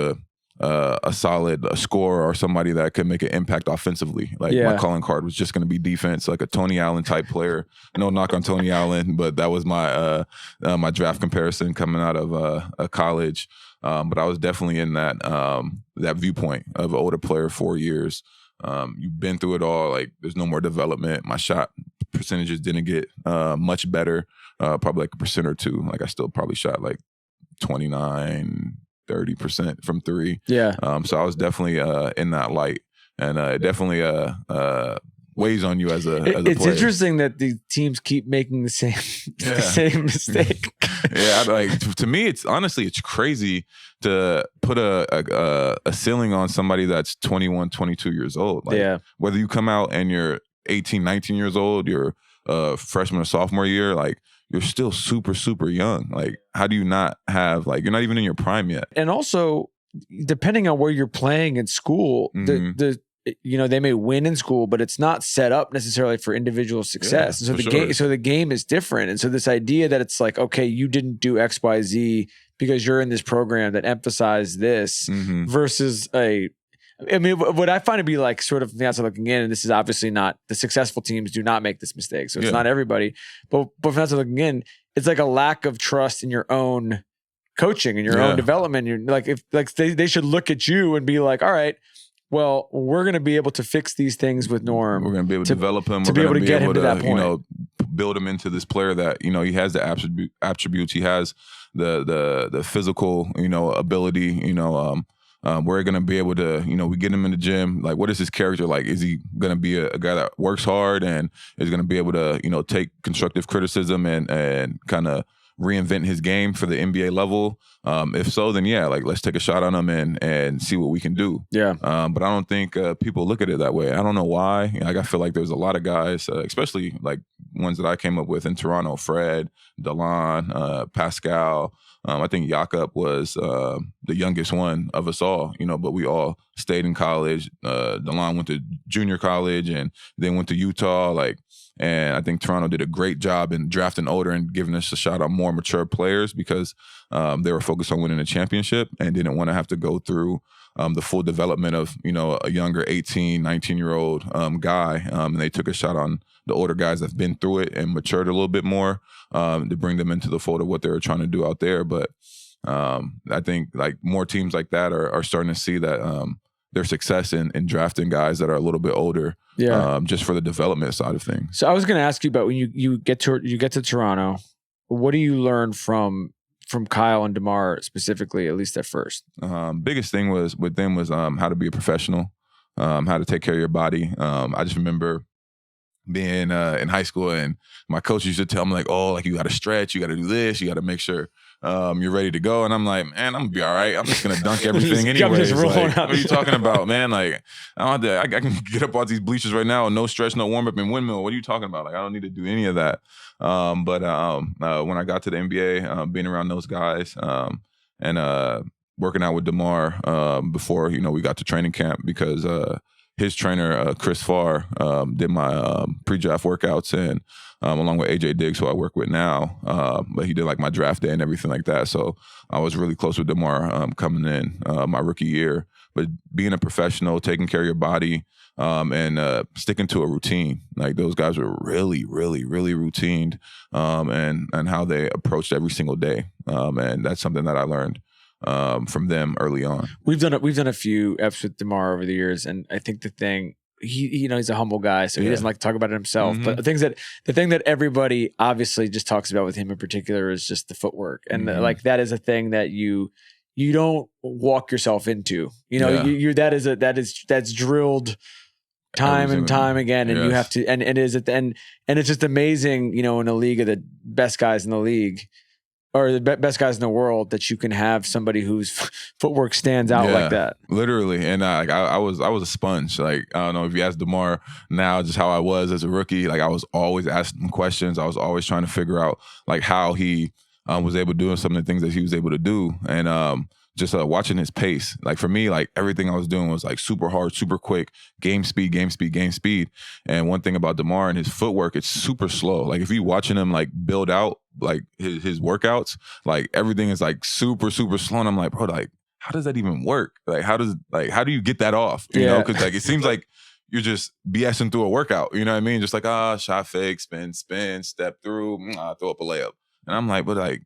a solid scorer or somebody that could make an impact offensively. Like, my calling card was just going to be defense, like a Tony Allen type player. No knock on Tony Allen, but that was my my draft comparison coming out of college. But I was definitely in that viewpoint of an older player, 4 years. You've been through it all. Like, there's no more development. My shot percentages didn't get much better. Probably like a percent or two. Like, I still probably shot like 29-30% from 3. Yeah. So I was definitely in that light, and it definitely weighs on you as a It's player. Interesting that the teams keep making the same mistake. Yeah, like to me, it's crazy to put a ceiling on somebody that's 21, 22 years old. Like, whether you come out and you're 18, 19 years old, you're a freshman or sophomore year, like, you're still super, super young. Like, how do you not have, like, you're not even in your prime yet? And also, depending on where you're playing in school, they may win in school, but it's not set up necessarily for individual success. Yeah, and so the game is different. And so this idea that it's like, okay, you didn't do X, Y, Z because you're in this program that emphasized this versus what I find to be like, sort of from the outside looking in, and this is obviously not, the successful teams do not make this mistake, so it's not everybody, but from the outside looking in, it's like a lack of trust in your own coaching and your own development. You're like, if like they should look at you and be like, all right, well, we're going to be able to fix these things with Norm. We're going to be able to develop him. To be able to get him to that point. Build him into this player that, he has the attributes. He has the physical, ability, we're going to be able to, we get him in the gym. Like, what is his character like? Is he going to be a guy that works hard and is going to be able to, take constructive criticism and kind of reinvent his game for the NBA level? If so, then like, let's take a shot on him and see what we can do. Yeah. But I don't think people look at it that way. I don't know why. Like, I feel like there's a lot of guys, especially like ones that I came up with in Toronto, Fred, Delon, Pascal. I think Jakob was the youngest one of us all, but we all stayed in college. Delon went to junior college and then went to Utah. And I think Toronto did a great job in drafting older and giving us a shot on more mature players because they were focused on winning a championship and didn't want to have to go through the full development of, a younger 18, 19-year-old guy. And they took a shot on the older guys that've been through it and matured a little bit more to bring them into the fold of what they were trying to do out there. But I think like more teams like that are starting to see that their success in drafting guys that are a little bit older, just for the development side of things. So I was going to ask you about when you get to Toronto, what do you learn from Kyle and Demar specifically, at least at first? Biggest thing with them was how to be a professional, how to take care of your body. I just remember being in high school and my coach used to tell me like, oh, like you got to stretch, you got to do this, you got to make sure you're ready to go. And I'm like, man, I'm gonna be all right. I'm just gonna dunk everything anyway. Like, what are you talking about, man? Like, I can get up off these bleachers right now, no stretch, no warm up, and windmill. What are you talking about? Like, I don't need to do any of that. But when I got to the NBA, being around those guys and working out with Demar before we got to training camp because his trainer Chris Farr did my pre-draft workouts and along with AJ Diggs, who I work with now, but he did like my draft day and everything like that. So I was really close with Demar coming in my rookie year. But being a professional, taking care of your body, and sticking to a routine. Like those guys were really, really, really routined, and how they approached every single day. And that's something that I learned from them early on. We've done a few eps with Demar over the years, and I think the thing he's a humble guy, so he doesn't like to talk about it himself. Mm-hmm. But the thing that everybody obviously just talks about with him in particular is just the footwork, and like that is a thing that you don't walk yourself into. That's drilled time and time again, and you have to, and it's just amazing, in a league of the best guys in the league. Or the best guys in the world, that you can have somebody whose footwork stands out like that. Literally. And I was a sponge. Like, I don't know if you ask Demar now just how I was as a rookie. Like, I was always asking him questions. I was always trying to figure out like how he was able to do some of the things that he was able to do. And just watching his pace. Like for me, like everything I was doing was like super hard, super quick, game speed. And one thing about DeMar and his footwork, it's super slow. Like if you watching him like build out like his workouts, like everything is like super, super slow. And I'm like, bro, like how does that even work? Like how do you get that off? You know, because like it seems like you're just BSing through a workout. You know what I mean? Just like shot fake, spin, step through, throw up a layup. And I'm like, but like,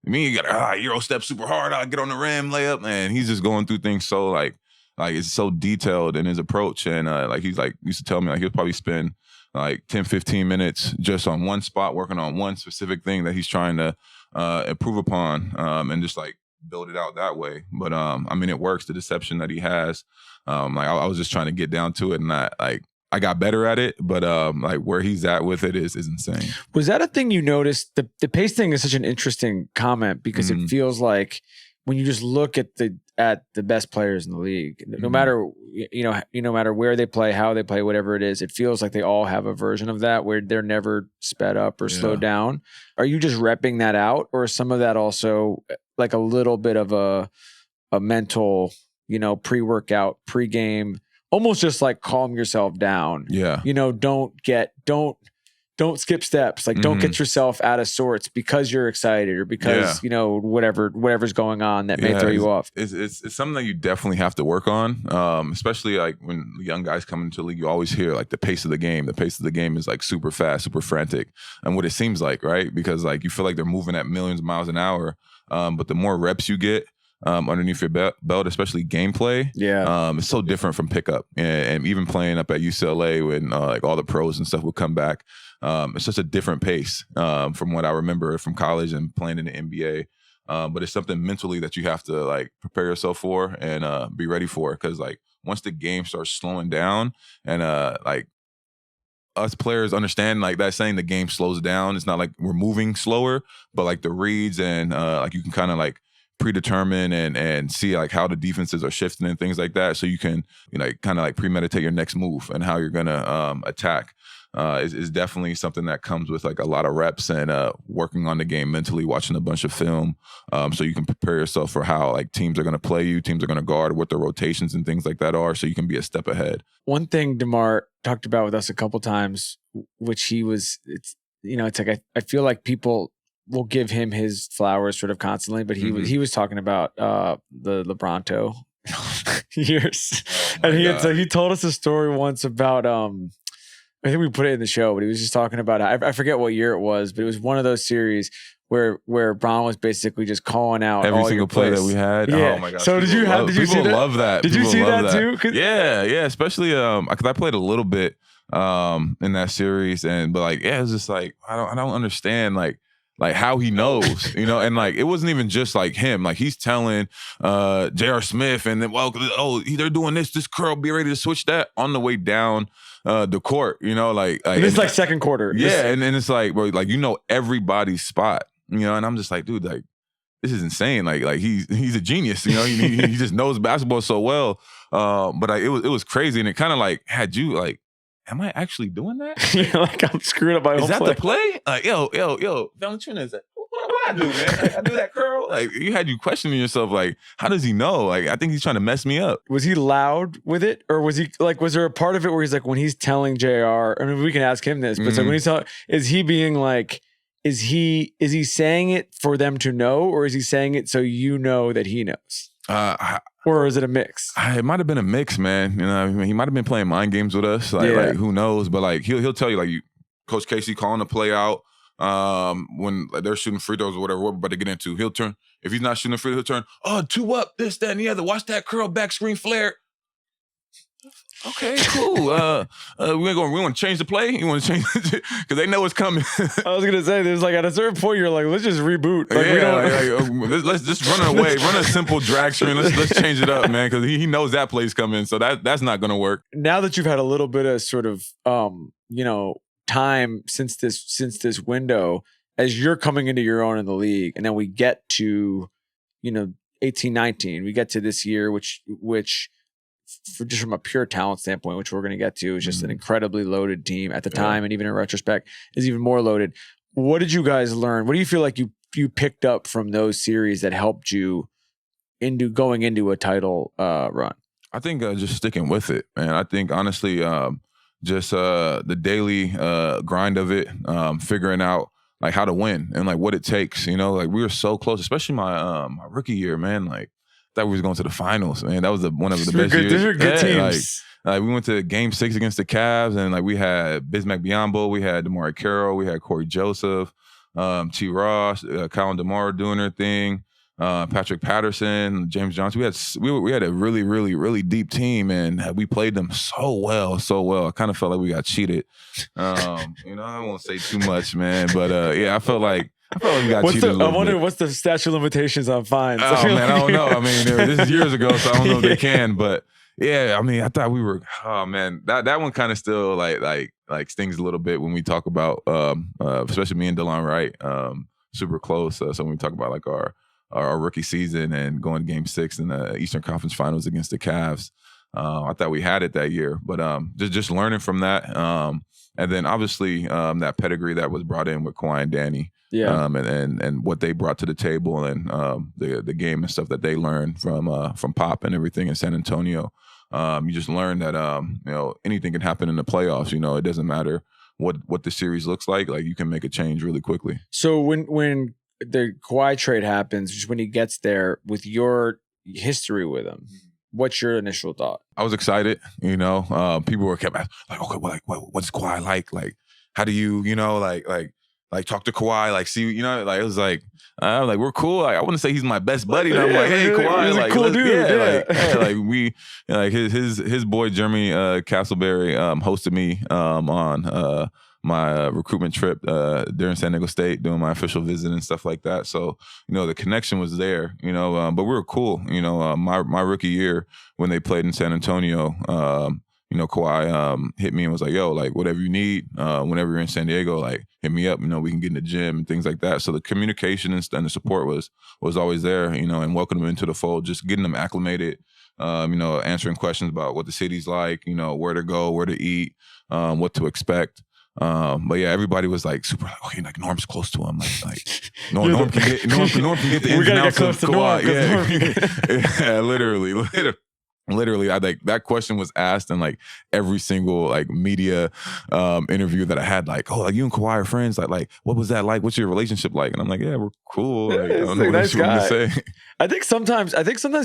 you got Euro step super hard. I get on the rim, layup, man. He's just going through things so like it's so detailed in his approach. And like he's like used to tell me like he'll probably spend like 10, 15 minutes just on one spot working on one specific thing that he's trying to improve upon and just like build it out that way. But I mean, it works. The deception that he has. Like I was just trying to get down to it, and I got better at it, but like where he's at with it is insane. Was that a thing you noticed? The pace thing is such an interesting comment because it feels like when you just look at the best players in the league, no matter no matter where they play, how they play, whatever it is, it feels like they all have a version of that where they're never sped up or slowed down. Are you just repping that out, or is some of that also like a little bit of a mental, pre-workout, pre-game? Almost just like calm yourself down. Yeah. Don't skip steps. Like don't get yourself out of sorts because you're excited or because, whatever's going on that may throw you off. It's something that you definitely have to work on. Especially like when young guys come into the league, you always hear like the pace of the game. The pace of the game is like super fast, super frantic. And what it seems like, right? Because like you feel like they're moving at millions of miles an hour. But the more reps you get, underneath your belt, especially gameplay. It's so different from pickup. And even playing up at UCLA when like all the pros and stuff would come back, it's just a different pace from what I remember from college and playing in the NBA. But it's something mentally that you have to like prepare yourself for and be ready for, because like once the game starts slowing down and like us players understand like that saying the game slows down. It's not like we're moving slower, but like the reads and like you can kind of like predetermine and see like how the defenses are shifting and things like that, so you can kind of like premeditate your next move and how you're gonna attack. Is definitely something that comes with like a lot of reps and working on the game mentally, watching a bunch of film, so you can prepare yourself for how like teams are gonna play you, teams are gonna guard, what the rotations and things like that are, so you can be a step ahead. One thing DeMar talked about with us a couple times, which it's like I feel like people will give him his flowers sort of constantly, but he was talking about the LeBronto years, and he told us a story once about I think we put it in the show, but he was just talking about I forget what year it was, but it was one of those series where Bron was basically just calling out every all single play that we had. Yeah. Oh my gosh! So did you see that? Love that. Did you see that too? Yeah, especially because I played a little bit in that series, but like it's just like I don't understand like how he knows, and like it wasn't even just like him. Like he's telling J.R. Smith and then they're doing this curl, be ready to switch that on the way down the court, like it's like second quarter. Yeah, and it's like, bro, like everybody's spot, and I'm just like, dude, like this is insane. Like he's a genius, he just knows basketball so well. But it was crazy, and it kind of like had you like, am I actually doing that? Like I'm screwing up my own play. Is that the play? Like, yo, Valentina, is that what I do, man? I do that curl. Like you had you questioning yourself, like, how does he know? Like, I think he's trying to mess me up. Was he loud with it, or was he like? Was there a part of it where he's like, when he's telling JR? I mean, we can ask him this, but so when he's telling, is he being like? Is he saying it for them to know, or is he saying it so that he knows? Or is it a mix? It might have been a mix, man. He might have been playing mind games with us. Like who knows? But like he'll tell you, like Coach Casey calling the play out when they're shooting free throws or whatever we're about to get into. He'll turn, if he's not shooting free, he'll turn, 2 up, this, that, and the other. Watch that curl back screen flare. Okay, cool. We want to change the play. You want to change because they know it's coming. I was gonna say there's like at a certain point you're like, let's just reboot. Like, let's just run it away. Run a simple drag string. Let's change it up, man, because he knows that play's coming. So that's not gonna work. Now that you've had a little bit of sort of time since this window, as you're coming into your own in the league, and then we get to 18-19, we get to this year, which just from a pure talent standpoint, which we're going to get to, is just an incredibly loaded team at the time, and even in retrospect is even more loaded. What did you guys learn? What do you feel like you picked up from those series that helped you going into a title run? I think just sticking with it, man. I think honestly, just the daily grind of it, figuring out like how to win and like what it takes. Like we were so close, especially my rookie year, man. Like thought we was going to the finals, man. That was one of the best years. These are good teams. Like we went to Game 6 against the Cavs, and like we had Bismack Biyombo, we had DeMar Carroll, we had Corey Joseph, T. Ross, Colin DeMar doing their thing, Patrick Patterson, James Johnson. We had a really, really, really deep team, and we played them so well. I kind of felt like we got cheated. I won't say too much, man, but I felt like we got cheated. I wonder what's the statute of limitations on fines. Oh man, I don't know. I mean, this is years ago, so I don't know if they can. But yeah, I mean, I thought we were. Oh man, that one kind of still like stings a little bit when we talk about, especially me and DeLon Wright, super close. So when we talk about like our rookie season and going to Game 6 in the Eastern Conference Finals against the Cavs, I thought we had it that year. But just learning from that, and then obviously that pedigree that was brought in with Kawhi and Danny. Yeah. And what they brought to the table, and the game and stuff that they learned from Pop and everything in San Antonio. You just learn that anything can happen in the playoffs. It doesn't matter what the series looks like. Like you can make a change really quickly. So when the Kawhi trade happens, just when he gets there, with your history with him, what's your initial thought? I was excited. People were kept asking, like, okay, well, like what's Kawhi like? Like, how do you like talk to Kawhi, like see, like it was like we're cool. Like I wouldn't say he's my best buddy. And I'm like, hey, Kawhi, he's like a cool dude. like we like his boy Jeremy Castleberry hosted me on my recruitment trip during San Diego State, doing my official visit and stuff like that. So the connection was there. But we were cool. My rookie year when they played in San Antonio. Kawhi hit me and was like, yo, like whatever you need, whenever you're in San Diego, like hit me up, we can get in the gym and things like that. So the communication and the support was always there, and welcoming them into the fold, just getting them acclimated, answering questions about what the city's like, where to go, where to eat, what to expect. But yeah, everybody was like super like, okay, like Norm's close to him. Like Norm can get the ins and outs of Kawhi. Yeah, literally, I like that question was asked in like every single like media interview that I had. Like, oh, like you and Kawhi are friends. Like, what was that like? What's your relationship like? And I'm like, yeah, we're cool. Like, I don't know what nice you want to say. I think sometimes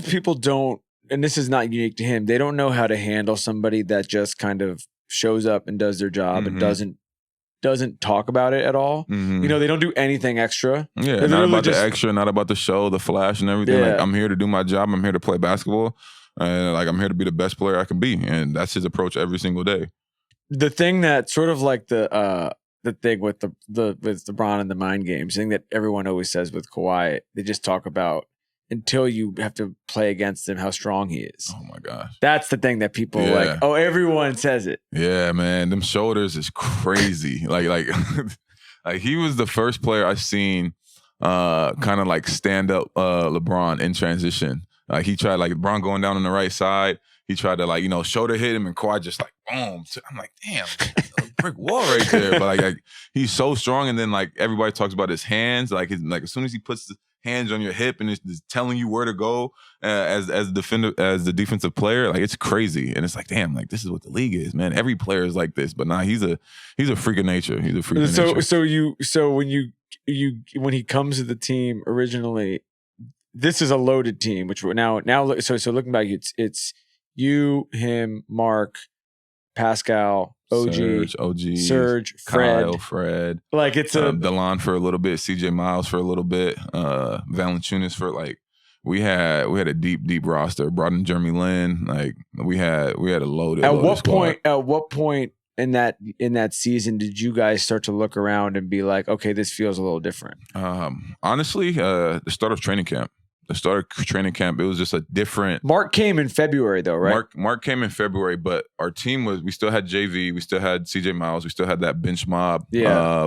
people don't, and this is not unique to him. They don't know how to handle somebody that just kind of shows up and does their job and doesn't talk about it at all. Mm-hmm. They don't do anything extra. Yeah, They're not about the extra, not about the show, the flash and everything. Yeah. Like I'm here to do my job. I'm here to play basketball. And like I'm here to be the best player I can be, and that's his approach every single day. The thing that sort of like the thing with with LeBron and the mind games, thing that everyone always says with Kawhi, they just talk about until you have to play against him how strong he is. Oh my gosh, that's the thing that people like. Oh, everyone says it. Yeah, man, them shoulders is crazy. like he was the first player I've seen kind of like stand up LeBron in transition. Like he tried, like LeBron going down on the right side. He tried to like, shoulder hit him, and Kawhi just like boom. I'm like, damn, a brick wall right there. But like he's so strong. And then like everybody talks about his hands. Like as soon as he puts the hands on your hip and is telling you where to go as the defensive player, like it's crazy. And it's like, damn, like this is what the league is, man. Every player is like this, but nah, he's a freak of nature. He's a freak of nature. So when he comes to the team originally. This is a loaded team, which we're now. So looking back, it's you, him, Mark, Pascal, OG, Serge, Kyle, Fred. Like it's DeLon for a little bit, CJ Miles for a little bit, Valanciunas for like we had a deep roster. Brought in Jeremy Lin. Like we had a loaded. At squad. what point in that season did you guys start to look around and be like, okay, this feels a little different? Honestly, the start of training camp. It was just a different. Mark came in February, though, right? Mark came in February, but our team we still had JV, we still had CJ Miles, we still had that bench mob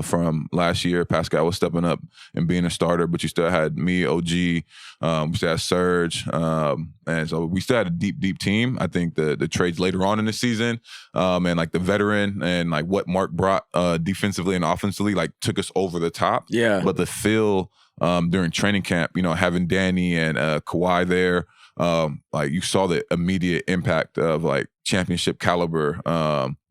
from last year. Pascal was stepping up and being a starter, but you still had me, OG, we still had Serge, and so we still had a deep team. I think the trades later on in the season, and like the veteran and like what Mark brought defensively and offensively, like took us over the top. Yeah, but the feel. During training camp, having Danny and Kawhi there, like you saw the immediate impact of like championship caliber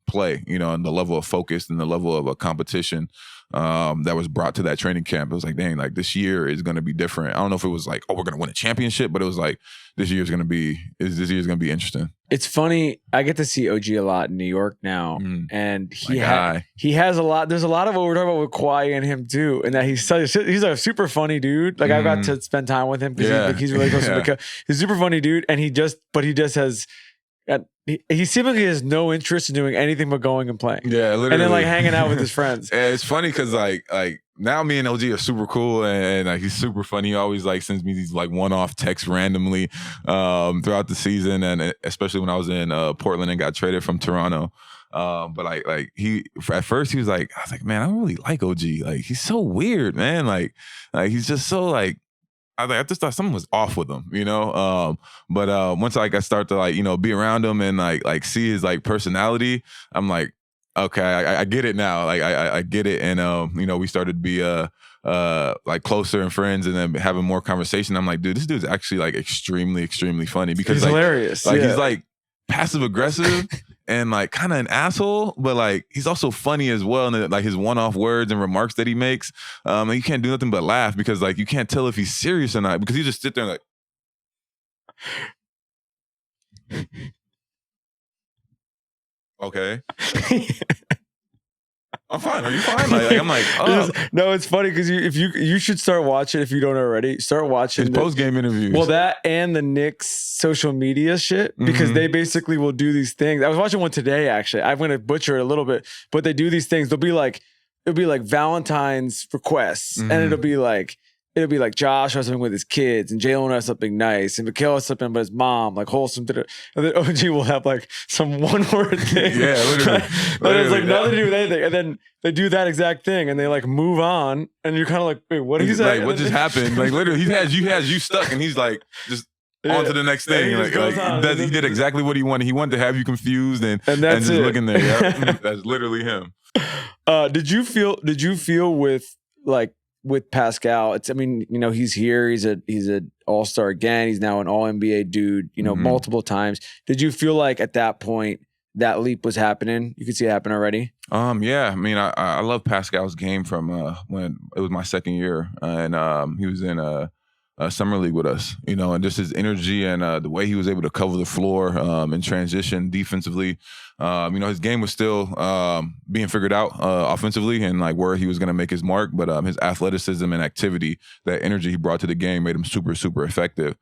play, and the level of focus and the level of a competition that was brought to that training camp. It was like, dang, like this year is going to be different. I don't know if it was like, oh, we're going to win a championship, but it was like this year's going to be interesting. It's funny. I get to see OG a lot in New York now, and he has a lot. There's a lot of what we're talking about with Kawhi and him too, and that he's a super funny dude. Like I got to spend time with him because he's really close to Mikal. He's a super funny dude, and he just has. He seemingly has no interest in doing anything but going and playing. Yeah, literally. And then like hanging out with his friends. Yeah, it's funny because like now me and OG are super cool and like he's super funny. He always like sends me these like one-off texts randomly throughout the season, and especially when I was in Portland and got traded from Toronto. But like he at first he was like, I was like, man, I don't really like OG. Like he's so weird, man. Like he's just so like. I just thought something was off with him, But once I start to be around him and like see his like personality, I'm like, okay, I get it now. Like I get it, and we started to be like closer and friends, and then having more conversation. I'm like, dude, this dude's actually like extremely funny because he's like, hilarious. Like he's like passive aggressive. And like kind of an asshole, but like he's also funny as well. And like his one-off words and remarks that he makes, and you can't do nothing but laugh because like you can't tell if he's serious or not because he just sit there like, okay. I'm fine. Are you fine? Like I'm like, oh. No, it's funny because you should start watching if you don't already. Start watching his post-game interviews. Well, that and the Knicks social media shit because they basically will do these things. I was watching one today actually. I'm going to butcher it a little bit, but they do these things. It'll be like Valentine's requests, and it'll be like Josh has something with his kids, and Jalen has something nice, and Mikal has something about his mom, like wholesome. And then OG will have like some one-word thing. Yeah, literally. But it's like nothing to do with anything. And then they do that exact thing, and they like move on, and you're kind of like, wait, what did he say? Like, what just happened? Like literally, he has you stuck, and he's like just on to the next thing. He did exactly what he wanted. He wanted to have you confused and just looking there. Yeah, that's literally him. Did you feel with Pascal? He's here. He's an all-star again. He's now an all-NBA dude, multiple times. Did you feel like at that point that leap was happening? You could see it happen already? Yeah. I mean, I love Pascal's game from when it was my second year. And he was in summer league with us, and just his energy and the way he was able to cover the floor and transition defensively. His game was still being figured out offensively and like where he was going to make his mark, but his athleticism and activity, that energy he brought to the game made him super effective.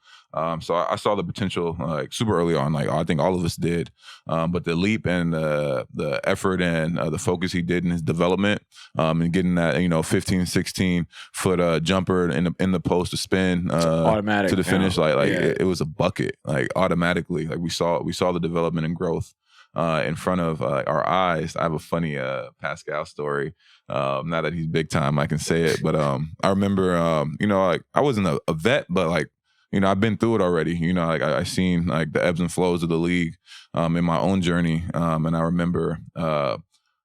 So I saw the potential like super early on, like I think all of us did. But the leap and the effort and the focus he did in his development and getting that 15, 16 foot jumper in the post to spin automatic to the finish, it was a bucket, like automatically. Like we saw the development and growth in front of our eyes. I have a funny Pascal story. Now that he's big time, I can say it. But I remember, I wasn't a vet, but like, I've been through it already. I seen like the ebbs and flows of the league in my own journey. And I remember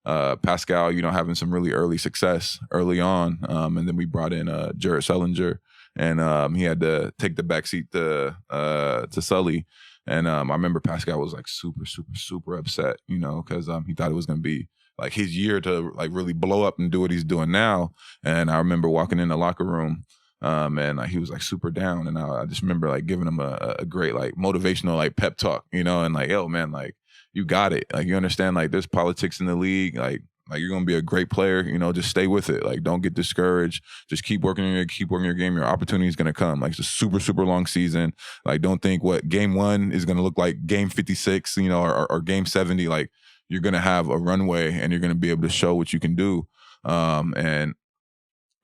Pascal, having some really early success early on. And then we brought in Jared Sullinger, and he had to take the backseat to Sully. And I remember Pascal was like super upset, because he thought it was going to be like his year to like really blow up and do what he's doing now. And I remember walking in the locker room. And he was like super down, and I just remember like giving him a great like motivational like pep talk, and like, yo man, like you got it, like you understand, like there's politics in the league, like Like, you're going to be a great player. Just stay with it. Like, don't get discouraged. Just keep working your game. Your opportunity is going to come. Like, it's a super, super long season. Like, don't think what game 1 is going to look like game 56, or game 70. Like, you're going to have a runway and you're going to be able to show what you can do. And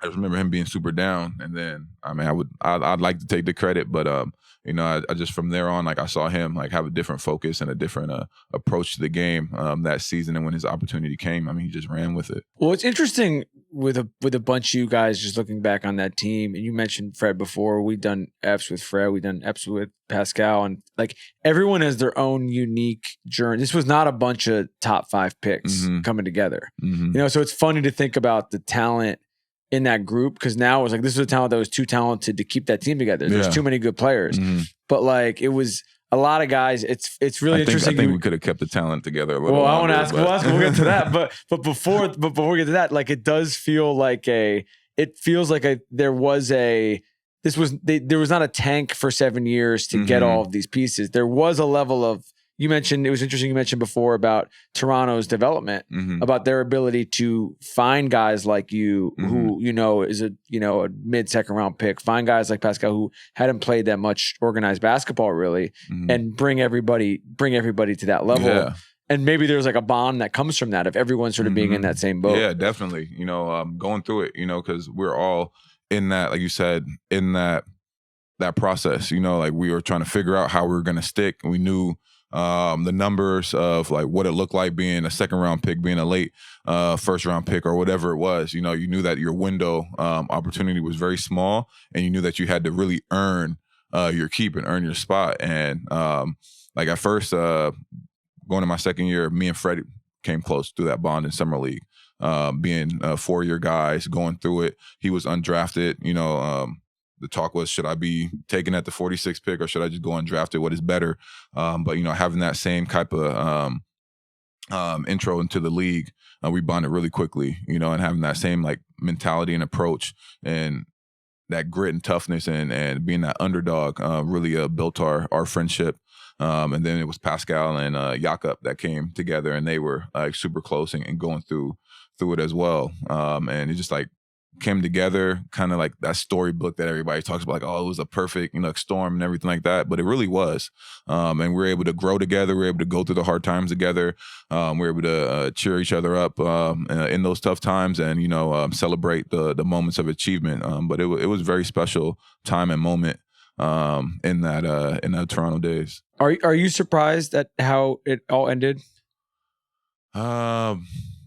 I just remember him being super down. And then, I'd like to take the credit, but, I just from there on, like, I saw him like have a different focus and a different approach to the game that season. And when his opportunity came, he just ran with it. Well, it's interesting with a bunch of you guys just looking back on that team. And you mentioned Fred before. We've done Eps with Fred. We've done Eps with Pascal. And like everyone has their own unique journey. This was not a bunch of top 5 picks coming together. So it's funny to think about the talent in that group, because now it was like this was a talent that was too talented to keep that team together. There's too many good players, but like it was a lot of guys. It's really interesting. I think we could have kept the talent together a little. Well, longer, I want to ask. We'll get to that. But before we get to that, like it does feel like there was not a tank for 7 years to get all of these pieces. There was a level of. You mentioned, it was interesting you mentioned before about Toronto's development, about their ability to find guys like you who, is a mid-second round pick, find guys like Pascal who hadn't played that much organized basketball really, and bring everybody to that level. Yeah. And maybe there's like a bond that comes from that, of everyone sort of being in that same boat. Yeah, definitely. Going through it, because we're all in that, like you said, in that process, like we were trying to figure out how we were going to stick. We knew the numbers of like what it looked like being a second round pick, being a late first round pick or whatever it was. You knew that your window opportunity was very small, and you knew that you had to really earn your keep and earn your spot. And like at first, going to my second year, me and Freddie came close through that bond in summer league, being 4-year guys going through it. He was undrafted, the talk was, should I be taken at the 46th pick or should I just go undrafted? What is better? But, having that same type of intro into the league, we bonded really quickly, and having that same like mentality and approach and that grit and toughness and being that underdog really built our friendship. And then it was Pascal and Jakob that came together, and they were like super close and going through it as well. And it just like came together, kind of like that storybook that everybody talks about, like, oh, it was a perfect, storm and everything like that. But it really was. And we were able to grow together. We were able to go through the hard times together. We were able to cheer each other up in those tough times and, celebrate the moments of achievement. But it was a very special time and moment in the Toronto days. Are you surprised at how it all ended?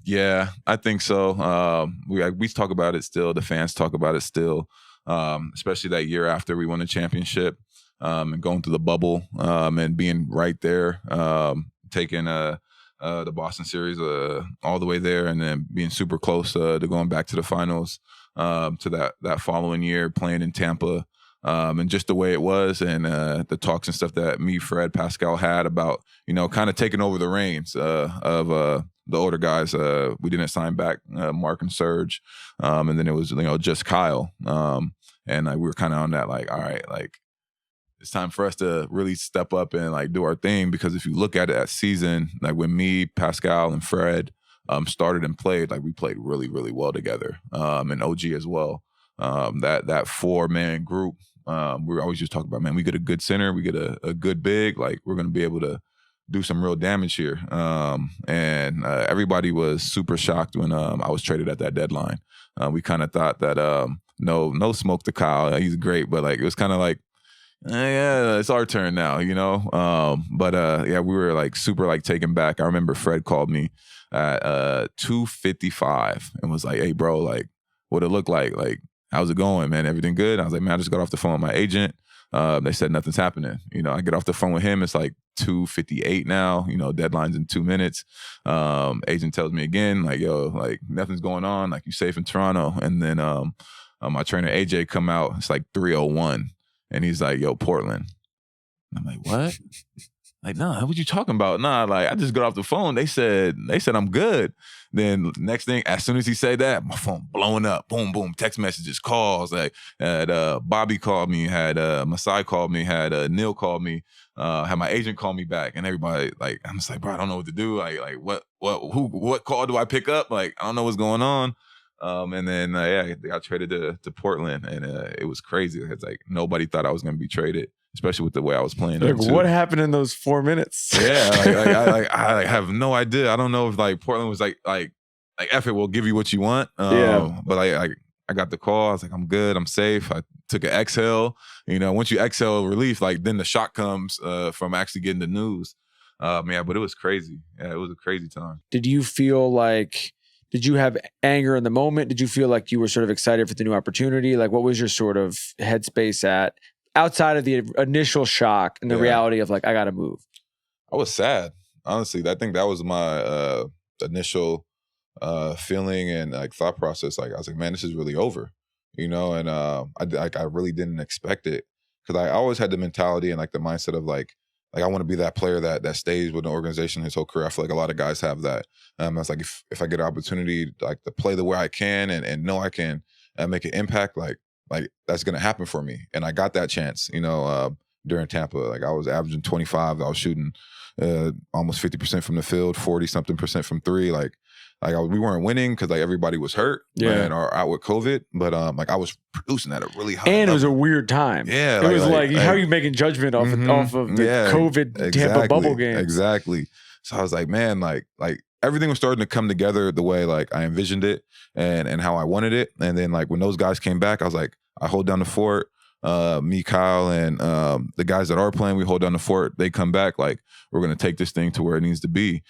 Yeah, I think so. We talk about it still. The fans talk about it still, especially that year after we won the championship and going through the bubble and being right there, taking the Boston series all the way there, and then being super close to going back to the finals to that following year, playing in Tampa. And just the way it was, and the talks and stuff that me, Fred, Pascal had about, kind of taking over the reins of the older guys. We didn't sign back Mark and Serge, and then it was just Kyle, and we were kind of on that like, all right, like it's time for us to really step up and like do our thing, because if you look at it that season, like when me, Pascal, and Fred started and played, like we played really, really well together, and OG as well. That 4-man group, we always just talk about, man, we get a good center, we get a good big, like we're going to be able to do some real damage here. And everybody was super shocked when I was traded at that deadline. We kind of thought that no smoke to Kyle, he's great, but like it was kind of like, yeah, it's our turn now, But yeah, we were like super like taken back. I remember Fred called me at 2:55 and was like, hey bro, like what it looked like how's it going, man? Everything good? I was like, man, I just got off the phone with my agent. They said nothing's happening. I get off the phone with him. It's like 2:58 now. Deadline's in 2 minutes. Agent tells me again, like, yo, like nothing's going on. Like you safe in Toronto. And then my trainer AJ come out. It's like 3:01, and he's like, yo, Portland. And I'm like, what? Like, nah, what you talking about? Nah, like I just got off the phone. They said I'm good. Then next thing, as soon as he said that, my phone blowing up. Boom, boom, text messages, calls. Like had Bobby called me, had Masai called me, had Neil called me, had my agent call me back, and everybody like I'm just like, bro, I don't know what to do. Like what call do I pick up? Like I don't know what's going on. And then I got traded to Portland, and it was crazy. It's like nobody thought I was going to be traded, especially with the way I was playing. Like, what happened in those 4 minutes? Yeah, I have no idea. I don't know if like Portland was like F it, we'll give you what you want. But I got the call. I was like, I'm good, I'm safe. I took an exhale. You know, once you exhale relief, like then the shock comes from actually getting the news. But it was crazy. Yeah, it was a crazy time. Did you feel like? Did you have anger in the moment? Did you feel like you were sort of excited for the new opportunity? Like, what was your sort of headspace at outside of the initial shock and the reality of like, I got to move? I was sad, honestly. I think that was my initial feeling and like thought process. Like, I was like, man, this is really over, you know. And I really didn't expect it because I always had the mentality and like the mindset of like I want to be that player that stays with an organization his whole career. I feel like a lot of guys have that. I was like, if I get an opportunity like to play the way I can and know I can make an impact, like that's gonna happen for me. And I got that chance, you know, during Tampa. Like I was averaging 25. I was shooting almost 50% from the field, 40-something% from three. We weren't winning because like everybody was hurt or out with COVID, but like I was producing at a really high level. It was a weird time. Yeah, it was like how are you making judgment off of the COVID Tampa bubble game? Exactly. So I was like, man, like everything was starting to come together the way like I envisioned it and how I wanted it. And then like when those guys came back, I was like, I hold down the fort. Me, Kyle, and the guys that are playing, we hold down the fort. They come back, like we're gonna take this thing to where it needs to be.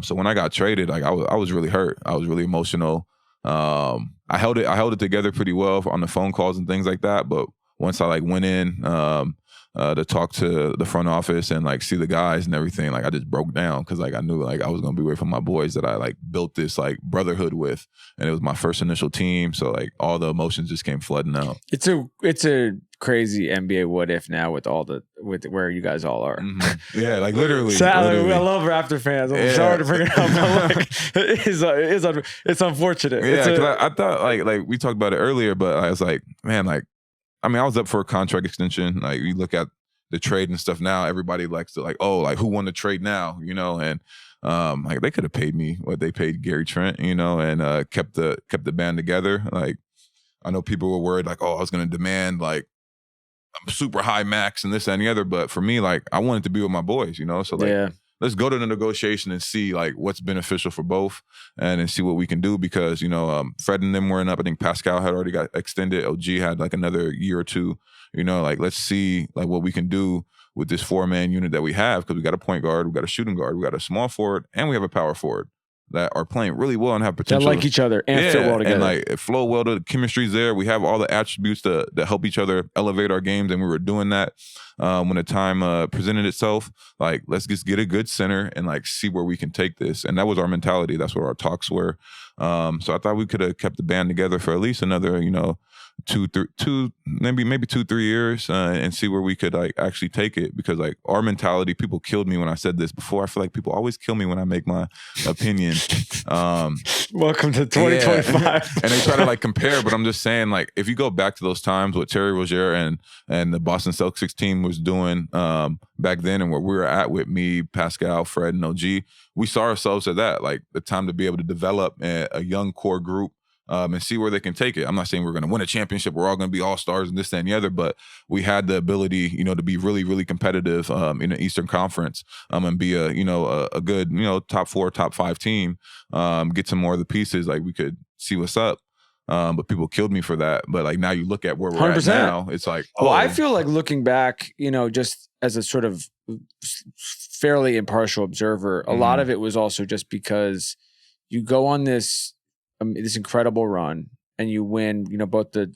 So when I got traded, like I was really hurt. I was really emotional. I held it together pretty well on the phone calls and things like that. But once I like went in to talk to the front office and like see the guys and everything, like I just broke down because like I knew like I was gonna be away from my boys that I like built this like brotherhood with, and it was my first initial team. So like all the emotions just came flooding out. It's a crazy NBA what if now with where you guys all are. Mm-hmm. Yeah, like literally. I love Raptor fans. I'm sorry to bring it up, but like it's unfortunate. Yeah, because I thought like we talked about it earlier, but I was like, man, like I mean, I was up for a contract extension. Like you look at the trade and stuff now, everybody likes to like, oh, like who won the trade now, you know? And like they could have paid me what they paid Gary Trent, you know, and kept the band together. Like I know people were worried like, oh, I was gonna demand like super high max and this and the other, but for me, like I wanted to be with my boys, you know. So like let's go to the negotiation and see like what's beneficial for both and see what we can do because, you know, Fred and them weren't up. I think Pascal had already got extended. OG had like another year or two, you know, like let's see like what we can do with this 4-man unit that we have because we got a point guard, we got a shooting guard, we got a small forward, and we have a power forward that are playing really well and have potential. That like each other and fit well together. And like it flow well, the chemistry's there. We have all the attributes to help each other elevate our games, and we were doing that when the time presented itself. Like, let's just get a good center and like see where we can take this. And that was our mentality. That's what our talks were. So I thought we could have kept the band together for at least another, you know, maybe 2-3 years and see where we could like actually take it because like our mentality, people killed me when I said this before. I feel like people always kill me when I make my opinion. Welcome to 2025. And they try to like compare, but I'm just saying like if you go back to those times what Terry Rozier and the Boston Celtics team was doing back then and where we were at with me, Pascal, Fred, and OG, we saw ourselves at that, like the time to be able to develop a young core group and see where they can take it. I'm not saying we're going to win a championship. We're all going to be all-stars and this, that, and the other, but we had the ability, you know, to be really, really competitive in the Eastern Conference and be a good, you know, top 4, top 5 team, get some more of the pieces. Like we could see what's up. But people killed me for that. But like now you look at where we're 100%. At now, it's like, oh. Well, I feel like looking back, you know, just as a sort of fairly impartial observer, a lot of it was also just because you go on this incredible run and you win, you know, both the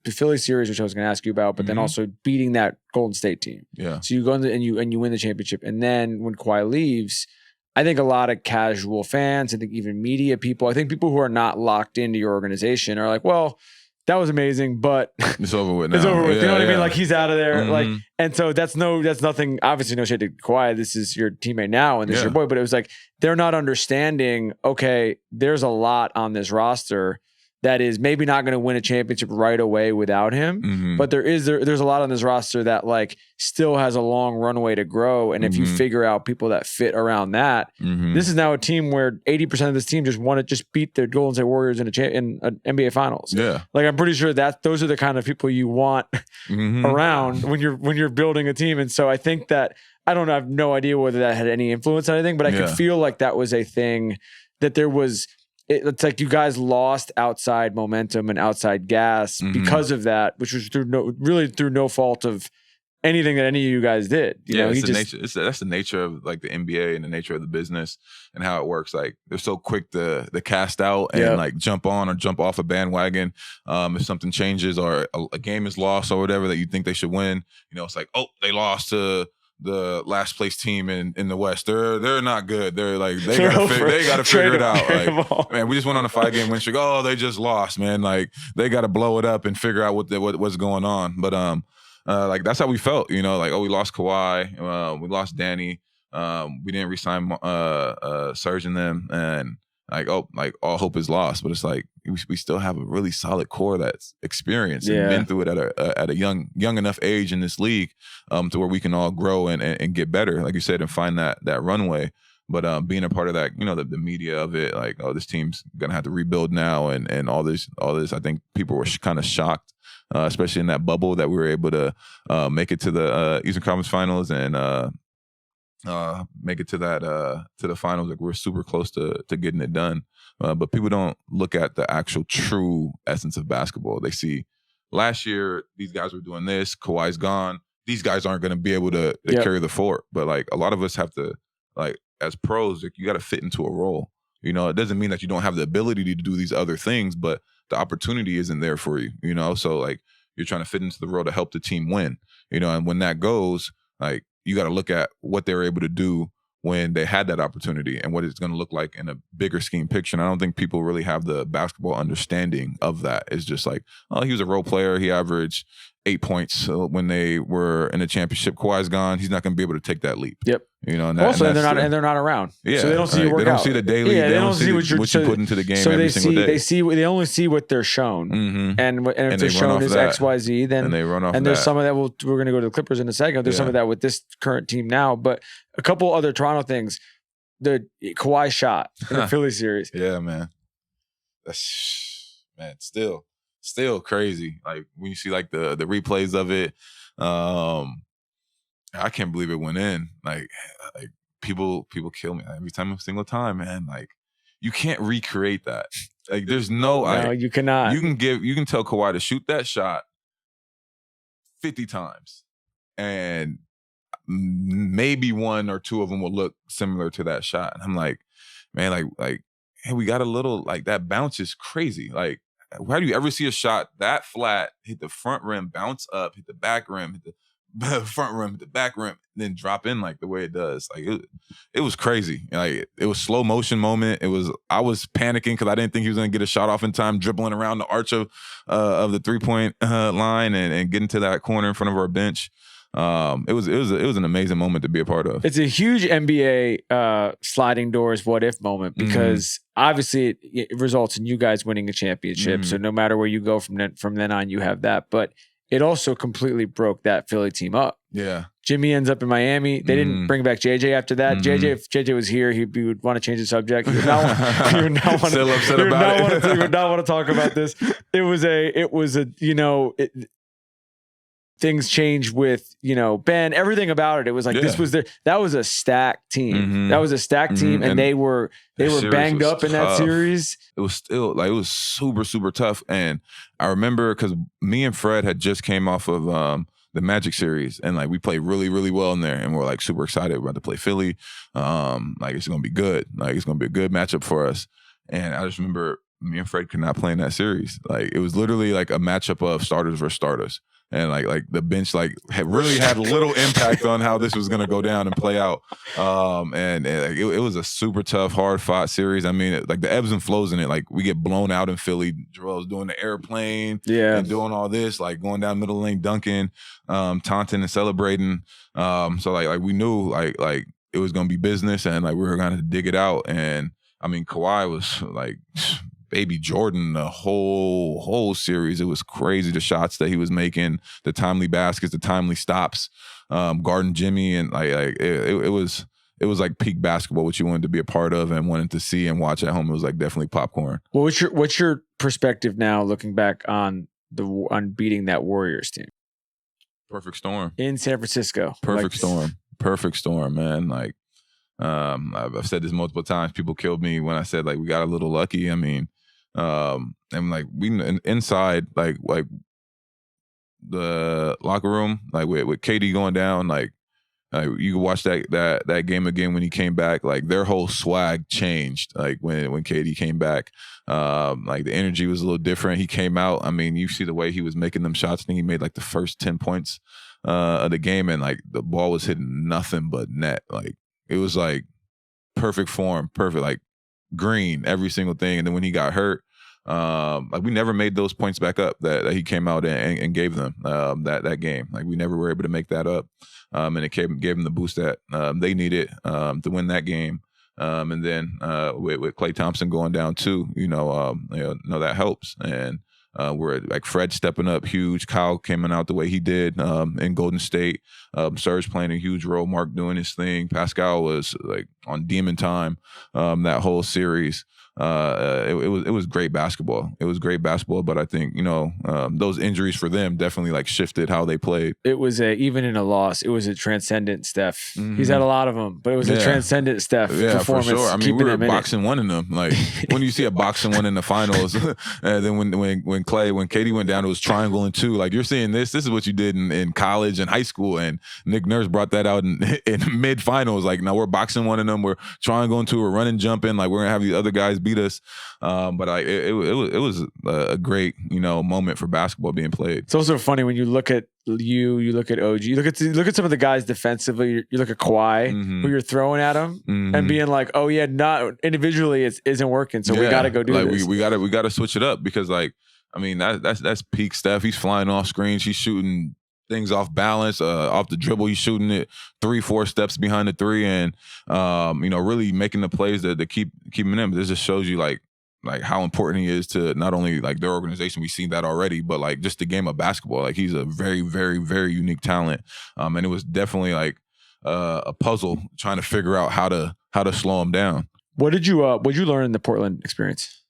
Philly series, which I was going to ask you about, but then also beating that Golden State team. Yeah. So you go in and you win the championship, and then when Kawhi leaves, I think a lot of casual fans, I think even media people, I think people who are not locked into your organization are like, well, that was amazing, but it's over with now. It's over with. You know what I mean? Yeah. Like he's out of there. Mhm. Like, and so that's nothing, obviously no shade to Kawhi. This is your teammate now and this is your boy, but it was like, they're not understanding, okay, there's a lot on this roster that is maybe not going to win a championship right away without him. But there's a lot on this roster that like still has a long runway to grow. And if you figure out people that fit around that, this is now a team where 80% of this team just want to just beat the Golden State Warriors in an NBA Finals. Yeah. Like I'm pretty sure that those are the kind of people you want around when you're building a team. And so I think that, I don't know, I have no idea whether that had any influence on anything, but I could feel like that was a thing that there was. It's like you guys lost outside momentum and outside gas because of that, which was through no fault of anything that any of you guys did. You know, that's the nature of like the NBA and the nature of the business and how it works. Like they're so quick to cast out and like jump on or jump off a bandwagon. If something changes or a game is lost or whatever that you think they should win, you know, it's like, oh, they lost to the last place team in the West. They're not good. They're like they gotta figure it out. Like, man, we just went on a 5-game win streak. Oh, they just lost, man. Like they gotta blow it up and figure out what's going on. But like that's how we felt, you know, like, oh, we lost Kawhi, we lost Danny, we didn't re-sign Serge and them, and like, oh, like all hope is lost. But it's like we still have a really solid core that's experienced and been through it at a young enough age in this league to where we can all grow and get better, like you said, and find that runway. But being a part of that, you know, the media of it, like, oh, this team's gonna have to rebuild now and all this, I think people were kind of shocked, especially in that bubble that we were able to make it to the Eastern Conference Finals and make it to the finals. Like we're super close to getting it done. But people don't look at the actual true essence of basketball. They see last year these guys were doing this, Kawhi's gone. These guys aren't going to be able to carry the fort. But like a lot of us have to, like as pros, like, you got to fit into a role. You know, it doesn't mean that you don't have the ability to do these other things, but the opportunity isn't there for you. You know, so like you're trying to fit into the role to help the team win. You know, and when that goes, like you got to look at what they were able to do when they had that opportunity and what it's going to look like in a bigger scheme picture. And I don't think people really have the basketball understanding of that. It's just like, oh, he was a role player. He averaged 8 points when they were in the championship. Kawhi's gone. He's not going to be able to take that leap. Yep. You know, and they're not around. Yeah, so they don't see you work They don't out. see the daily. Yeah, they don't see what you put into the game every single day. They only see what they're shown, and if they're shown is X, Y, Z, then and they run off. And there's some of that. We're going to go to the Clippers in a second. There's some of that with this current team now, but a couple other Toronto things. The Kawhi shot in the Philly series. Yeah, man. That's still crazy. Like when you see like the replays of it, I can't believe it went in. Like people kill me every single time, man. Like you can't recreate that. Like there's no, you cannot. You can tell Kawhi to shoot that shot 50 times, and maybe one or two of them will look similar to that shot. And I'm like, man, like, hey, we got a little, like that bounce is crazy. Like, how do you ever see a shot that flat, hit the front rim, bounce up, hit the back rim, hit the front rim, hit the back rim, then drop in like the way it does? Like it was crazy. Like it was slow motion moment. I was panicking because I didn't think he was gonna get a shot off in time, dribbling around the arch of the 3-point line and getting to that corner in front of our bench. It was an amazing moment to be a part of. It's a huge NBA sliding doors what if moment because obviously it results in you guys winning a championship. So no matter where you go from then on, you have that. But it also completely broke that Philly team up. Yeah. Jimmy ends up in Miami. They didn't bring back JJ after that. JJ, if JJ was here, he would want to change the subject. He would not want to talk about this. It was a things changed with, Ben, everything about it. It was like, that was a stacked team. That was a stacked team. And they were banged up in that series. It was still like, it was super, super tough. And I remember because me and Fred had just came off of the Magic series and like we played really, really well in there. And we're like super excited. We're about to play Philly. Like it's going to be good. Like it's going to be a good matchup for us. And I just remember me and Fred could not play in that series. Like it was literally like a matchup of starters versus starters. and like the bench had really had little impact on how this was going to go down and play out. And it was a super tough, hard fought series. I mean, like the ebbs and flows in it. Like we get blown out in Philly. Joel's doing the airplane, and doing all this, like going down middle lane, dunking, taunting and celebrating. So like we knew like it was going to be business, and like we were going to dig it out. And I mean, Kawhi was like baby Jordan the whole series. It was crazy, the shots that he was making, the timely baskets, the timely stops, guarding Jimmy, and like it was like peak basketball, what you wanted to be a part of and wanted to see and watch at home. It was like definitely popcorn. Well, what's your perspective now, looking back on beating that Warriors team? Perfect storm in San Francisco. Perfect storm, man. Like, I've said this multiple times. People killed me when I said like we got a little lucky. I mean, and like we inside like the locker room, like with KD going down, like you can watch that game again when he came back. Like their whole swag changed. Like when KD came back, like the energy was a little different. He came out. I mean, you see the way he was making them shots. I think he made like the first 10 points of the game, and like the ball was hitting nothing but net. Like it was like perfect form, perfect, like green, every single thing. And then when he got hurt, like we never made those points back up that he came out and gave them that game. Like we never were able to make that up. And it gave them the boost that they needed to win that game. And then with Klay Thompson going down too, that helps. And we're like Fred stepping up huge. Kyle coming out the way he did in Golden State. Serge playing a huge role. Mark doing his thing. Pascal was like on demon time that whole series. It was great basketball. It was great basketball, but I think those injuries for them definitely like shifted how they played. It was even in a loss, it was a transcendent Steph. Mm-hmm. He's had a lot of them, but it was a transcendent Steph performance. For sure. I mean, we were boxing one in them. Like when you see a boxing one in the finals, and then when KD went down, it was triangle and two. Like you're seeing this is what you did in college and high school, and Nick Nurse brought that out in mid finals. Like now we're boxing one in them, we're triangle and two, we're running, jumping. Like we're gonna have these other guys beat us, but it was a great moment for basketball being played. It's also funny when you look at you look at OG, you look at some of the guys defensively. You look at Kawhi, who you're throwing at him, and being like, oh yeah, not individually it isn't working, so we got to go do this. We got to switch it up, because like I mean that's peak Steph. He's flying off screens, he's shooting things off balance, off the dribble. He's shooting it 3-4 steps behind the three, and really making the plays that keep him in. But this just shows you like how important he is to not only like their organization. We've seen that already, but like just the game of basketball. Like he's a very, very, very unique talent. And it was definitely like a puzzle trying to figure out how to slow him down. What did you learn in the Portland experience?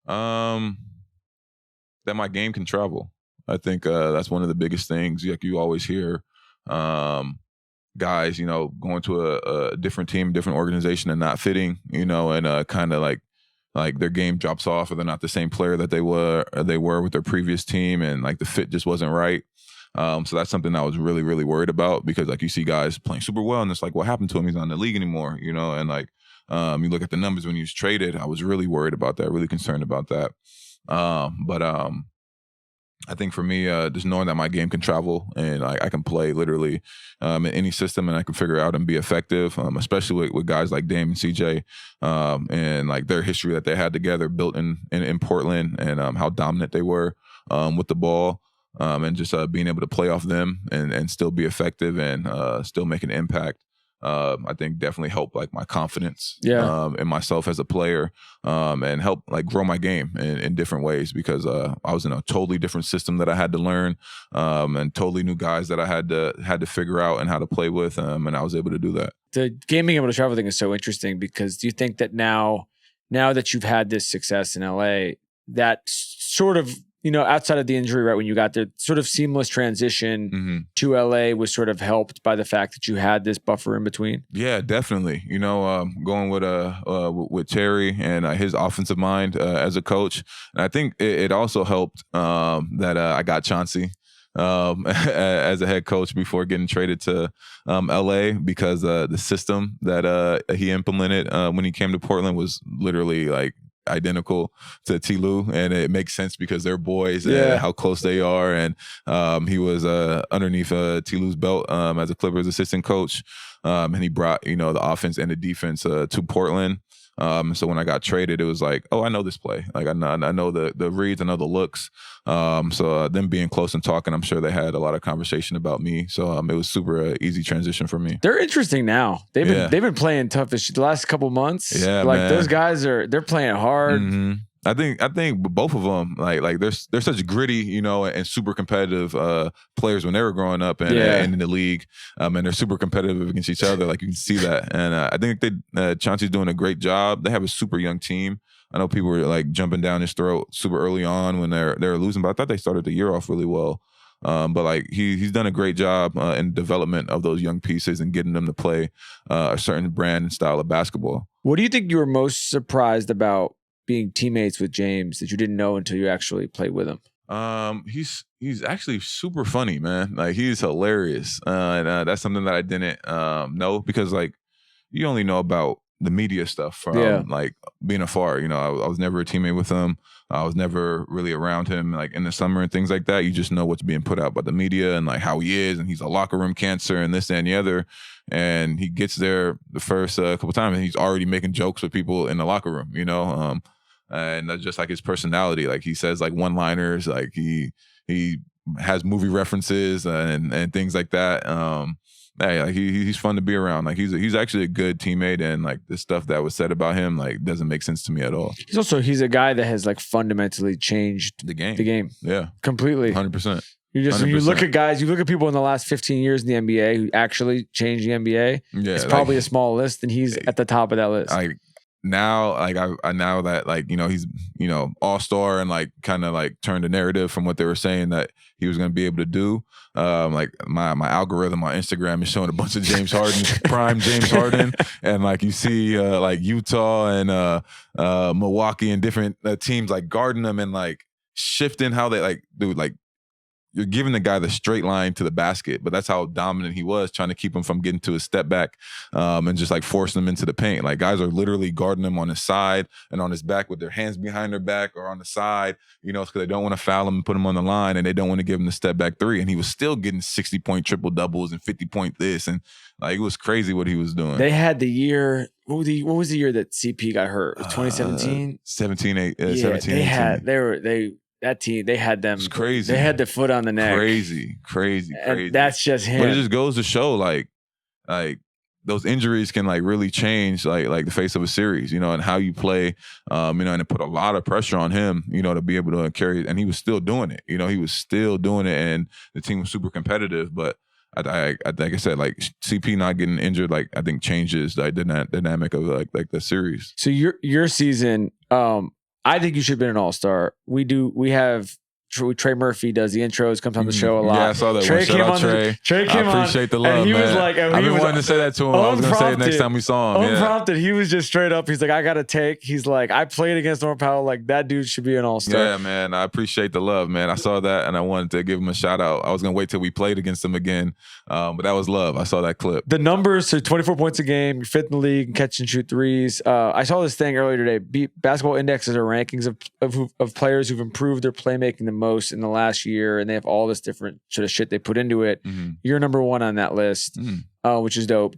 That my game can travel. I think that's one of the biggest things. Like you always hear guys, going to a different team, different organization and not fitting, and kind of like their game drops off, or they're not the same player that they were with their previous team, and like the fit just wasn't right. So that's something I was really, really worried about, because like you see guys playing super well, and it's like, what happened to him? He's not in the league anymore, and like you look at the numbers when he was traded. I was really worried about that, really concerned about that. But I think for me, just knowing that my game can travel and I can play literally in any system, and I can figure out and be effective, especially with guys like Dame and CJ, and like their history that they had together built in Portland, and how dominant they were with the ball, and just being able to play off them and still be effective and still make an impact. I think definitely helped like my confidence in myself as a player, and help like grow my game in different ways, because I was in a totally different system that I had to learn, and totally new guys that I had to figure out and how to play with, and I was able to do that. The game being able to travel thing is so interesting, because do you think that now that you've had this success in LA, that sort of outside of the injury, right when you got there, sort of seamless transition to LA was sort of helped by the fact that you had this buffer in between? Yeah, definitely. Going with Terry and his offensive mind as a coach, and I think it also helped that I got Chauncey as a head coach before getting traded to LA, because the system that he implemented when he came to Portland was literally like identical to T. Lue, and it makes sense because they're boys Yeah. and how close they are. And he was underneath T. Lue's belt as a Clippers assistant coach, and he brought the offense and the defense to Portland. So when I got traded, it was like, oh, I know this play. Like I know the reads, I know the looks. So them being close and talking, I'm sure they had a lot of conversation about me. So it was super easy transition for me. They're interesting now. They've been playing tough the last couple months. Yeah, like man. those guys they're playing hard. Mm-hmm. I think both of them like they're such gritty, and super competitive players when they were growing up and in the league, and they're super competitive against each other. Like you can see that, and I think Chauncey's doing a great job. They have a super young team. I know people were like jumping down his throat super early on when they're losing, but I thought they started the year off really well. But like he's done a great job in development of those young pieces and getting them to play a certain brand and style of basketball. What do you think you were most surprised about being teammates with James that you didn't know until you actually played with him? He's actually super funny, man. Like he's hilarious, and that's something that I didn't know because like you only know about the media stuff from like being afar. I was never a teammate with him. I was never really around him like in the summer and things like that. You just know what's being put out by the media and like how he is, and he's a locker room cancer and this and the other. And he gets there the first couple times and he's already making jokes with people in the locker room, and that's just like his personality. Like he says like one-liners, like he has movie references and things like that. Like he's fun to be around. Like he's actually a good teammate, and like the stuff that was said about him like doesn't make sense to me at all. He's a guy that has like fundamentally changed the game. Yeah, completely, 100%. When you look at guys, you look at people in the last 15 years in the NBA who actually changed the NBA. Yeah, it's probably a small list, and he's at the top of that list. Now, like I now that like he's all-star and like kind of like turned the narrative from what they were saying that he was going to be able to do. Like my algorithm on Instagram is showing a bunch of James Harden, prime James Harden, and like you see like Utah and Milwaukee and different teams like guarding them and like shifting how they like dude like. You're giving the guy the straight line to the basket, but that's how dominant he was, trying to keep him from getting to his step back and just like forcing him into the paint. Like guys are literally guarding him on his side and on his back with their hands behind their back or on the side, because they don't want to foul him and put him on the line and they don't want to give him the step back three. And he was still getting 60-point triple doubles and 50-point this. And like, it was crazy what he was doing. They had the year, what was the year that CP got hurt? It was 2017? 17. That team, they had them. It's crazy. They had the foot on the neck. Crazy. And that's just him. But it just goes to show, like those injuries can like really change, like the face of a series, and how you play, and it put a lot of pressure on him, to be able to carry it. And he was still doing it. He was still doing it, and the team was super competitive. But like I said, like CP not getting injured, like I think changes the dynamic of like the series. So your season. I think you should have been an all-star. Trey Murphy does the intros, comes on the show a lot. Yeah, I saw that. Trey came on. Trey came on. I appreciate the love, and he was like, I've been wanting to say that to him. I was going to say it next time we saw him. Unprompted. He was just straight up. He's like, I got to take. He's like, I played against Norm Powell. Like, that dude should be an all-star. Yeah, man. I appreciate the love, man. I saw that, and I wanted to give him a shout-out. I was going to wait till we played against him again, but that was love. I saw that clip. The numbers, so 24 points a game, you're fifth in the league, catch and shoot threes. I saw this thing earlier today. Basketball Indexes are rankings of players who've improved their playmaking the most in the last year, and they have all this different sort of shit they put into it. Mm-hmm. You're number one on that list, which is dope.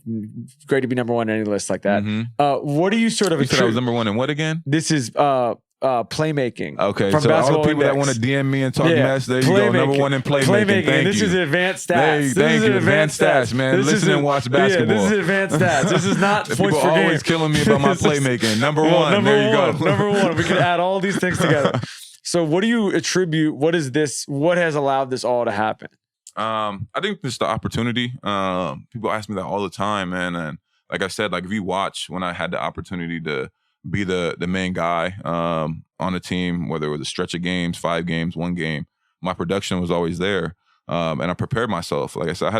Great to be number one on any list like that. Mm-hmm. What do you sort of? You said I was number one in what again? This is playmaking. Okay, from so all the people Index. that want to DM me and talk mess, there you go. Number one in playmaking. Thank and this you. is advanced stats. Thank you. Advanced stats, man. Listen and watch basketball. Yeah, this is advanced stats. This is not points per game. People always killing me about my playmaking. Number one. There you go. Number one. We can add all these things together. So what do you attribute? What has allowed this all to happen? I think it's the opportunity. People ask me that all the time, man. And like I said, like if you watch when I had the opportunity to be the main guy on a team, whether it was a stretch of games, 5 games, 1 game, my production was always there. And I prepared myself. Like I said,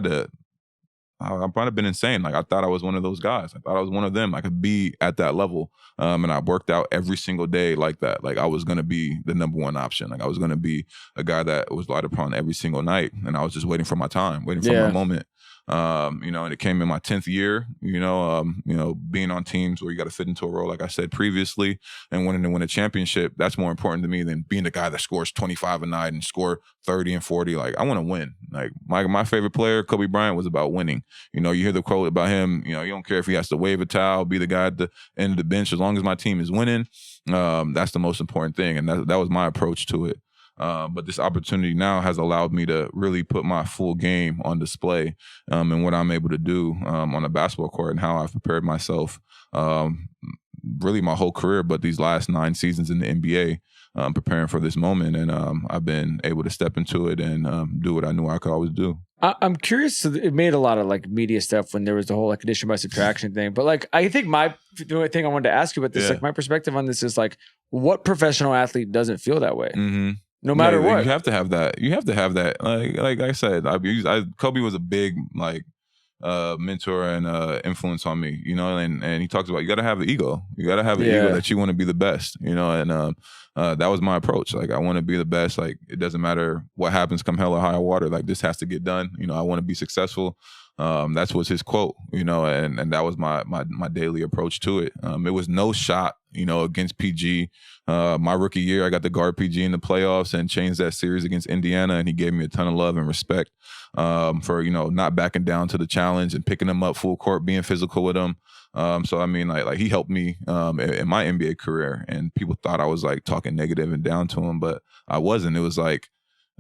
I might have been insane. Like I thought I was one of those guys. I thought I was one of them. I could be at that level. And I worked out every single day like that. Like I was going to be the number one option. Like I was going to be a guy that was relied upon every single night. And I was just waiting for my time, waiting for my moment. And it came in my 10th year, being on teams where you got to fit into a role, like I said previously, and wanting to win a championship. That's more important to me than being the guy that scores 25 a night and score 30 and 40. Like, I want to win. Like, my favorite player, Kobe Bryant, was about winning. You hear the quote about him, you don't care if he has to wave a towel, be the guy at the end of the bench, as long as my team is winning. That's the most important thing. And that was my approach to it. But this opportunity now has allowed me to really put my full game on display, and what I'm able to do on the basketball court, and how I've prepared myself really my whole career, but these last 9 seasons in the NBA, preparing for this moment. And I've been able to step into it and do what I knew I could always do. I'm curious. So it made a lot of like media stuff when there was the whole like addition by subtraction thing. But like, I think the only thing I wanted to ask you about this, like my perspective on this is like, what professional athlete doesn't feel that way? Mm-hmm. No matter what. You have to have that. You have to have that. Like I said, Kobe was a big mentor and influence on me, and he talks about, you got to have an ego. You got to have an ego that you want to be the best, and that was my approach. Like, I want to be the best. Like, it doesn't matter what happens, come hell or high water. Like, this has to get done. I want to be successful. That's was his quote, and that was my daily approach to it. It was no shot, against PG. My rookie year, I got to guard PG in the playoffs and changed that series against Indiana, and he gave me a ton of love and respect for, not backing down to the challenge and picking him up full court, being physical with him. So I mean, like he helped me in my NBA career, and people thought I was like talking negative and down to him, but I wasn't. It was like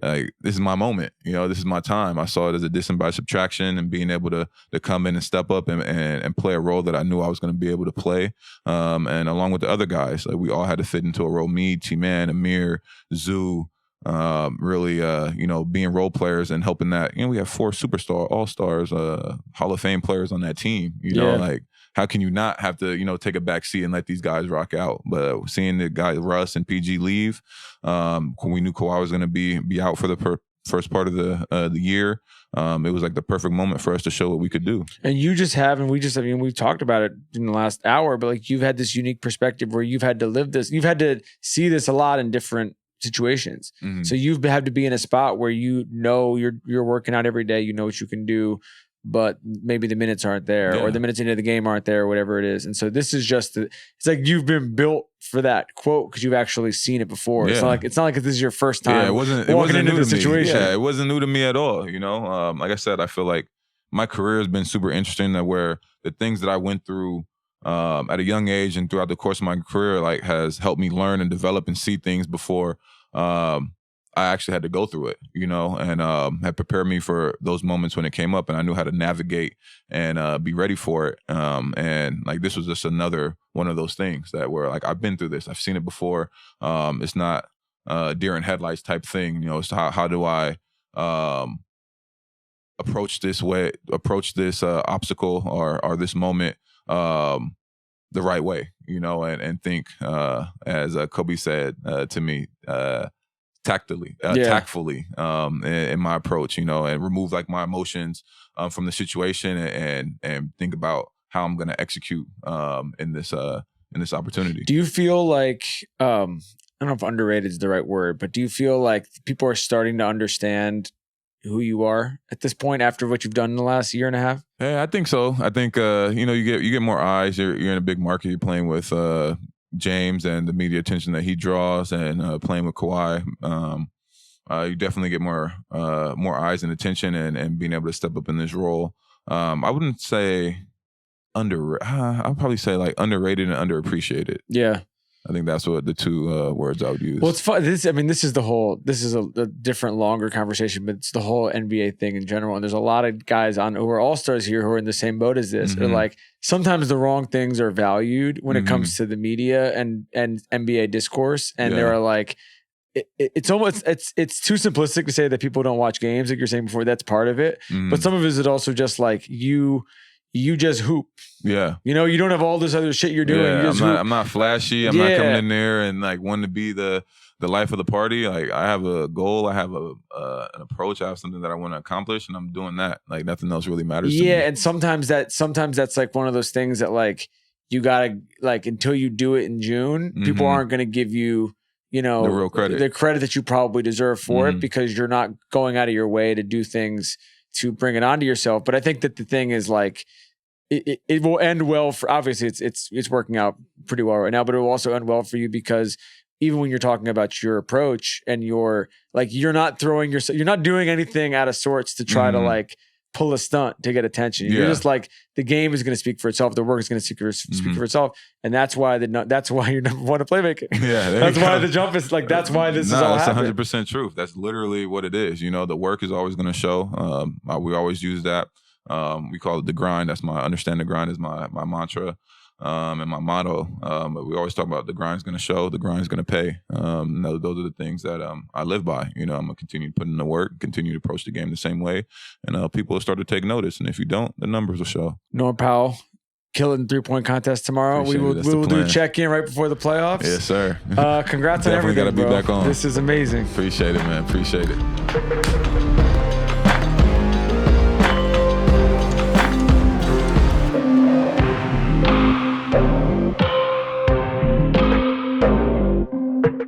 this is my moment, this is my time. I saw it as addition by subtraction, and being able to come in and step up and play a role that I knew I was going to be able to play. And along with the other guys, like, we all had to fit into a role. Me, T-Man, Amir, Zoo, really, being role players and helping that. We have 4 superstar, all-stars, Hall of Fame players on that team, like, how can you not have to, take a back seat and let these guys rock out? But seeing the guys Russ and PG leave, we knew Kawhi was going to be out for the first part of the year. It was like the perfect moment for us to show what we could do. And you just have, and we've talked about it in the last hour, but like, you've had this unique perspective where you've had to live this, you've had to see this a lot in different situations. Mm-hmm. So you've had to be in a spot where you're working out every day, what you can do, but maybe the minutes aren't there, or the minutes into the game aren't there, or whatever it is. And so this is just, it's like you've been built for that quote because you've actually seen it before. Yeah. It's not like this is your first time. It wasn't into the situation. Yeah, it wasn't new to me at all. Like I said, I feel like my career has been super interesting, that where the things that I went through at a young age and throughout the course of my career, like, has helped me learn and develop and see things before I actually had to go through it, and had prepared me for those moments when it came up, and I knew how to navigate and be ready for it. And like, this was just another one of those things that were like, I've been through this, I've seen it before. It's not deer in headlights type thing, it's how do I approach this obstacle or this moment the right way, and think, as Kobe said to me, tactfully, in my approach, and remove like my emotions from the situation, and think about how I'm going to execute in this opportunity. Do you feel like, I don't know if underrated is the right word, but do you feel like people are starting to understand who you are at this point after what you've done in the last year and a half? Yeah, I think so. I think you get more eyes. You're in a big market. You're playing with James and the media attention that he draws, and playing with Kawhi. You definitely get more eyes and attention, and being able to step up in this role. I wouldn't say I'd probably say like underrated and underappreciated. Yeah. I think that's what the 2 words I would use. Well, it's fun. This is a different, longer conversation, but it's the whole NBA thing in general. And there's a lot of guys who are all-stars here who are in the same boat as this. Mm-hmm. Or like, sometimes the wrong things are valued when it comes to the media and NBA discourse. And there are like, it's almost, it's too simplistic to say that people don't watch games. Like you're saying before, that's part of it. Mm-hmm. But some of it is also just like you just hoop. Yeah. You don't have all this other shit you're doing. Yeah, you I'm not flashy. I'm not coming in there and like wanting to be the life of the party. Like, I have a goal. I have an approach. I have something that I want to accomplish, and I'm doing that. Like, nothing else really matters to me. Yeah, and sometimes that's like one of those things that like you gotta, like, until you do it in June, people aren't gonna give you, the real credit. The credit that you probably deserve for it, because you're not going out of your way to do things to bring it onto yourself. But I think that the thing is like, it will end well for, obviously it's working out pretty well right now, but it will also end well for you because even when you're talking about your approach and you're not you're not doing anything out of sorts to try to like pull a stunt to get attention. You're just like, the game is going to speak for itself. The work is going to speak for itself. And that's why you're number one at playmaking. Yeah. That's why the jump is like, that's why this is all happening. That's 100% truth. That's literally what it is. You know, the work is always going to show. We always use that. We call it the grind. Understand the grind is my mantra and my motto. But we always talk about the grind's going to show, the grind's going to pay. Those are the things that I live by. You know, I'm going to continue putting in the work, continue to approach the game the same way, and people will start to take notice. And if you don't, the numbers will show. Norm Powell, killing 3-point contest tomorrow. We will do a check-in right before the playoffs. Yes, sir. Congrats on everything, Definitely got to be back on. This is amazing. Appreciate it, man. Appreciate it.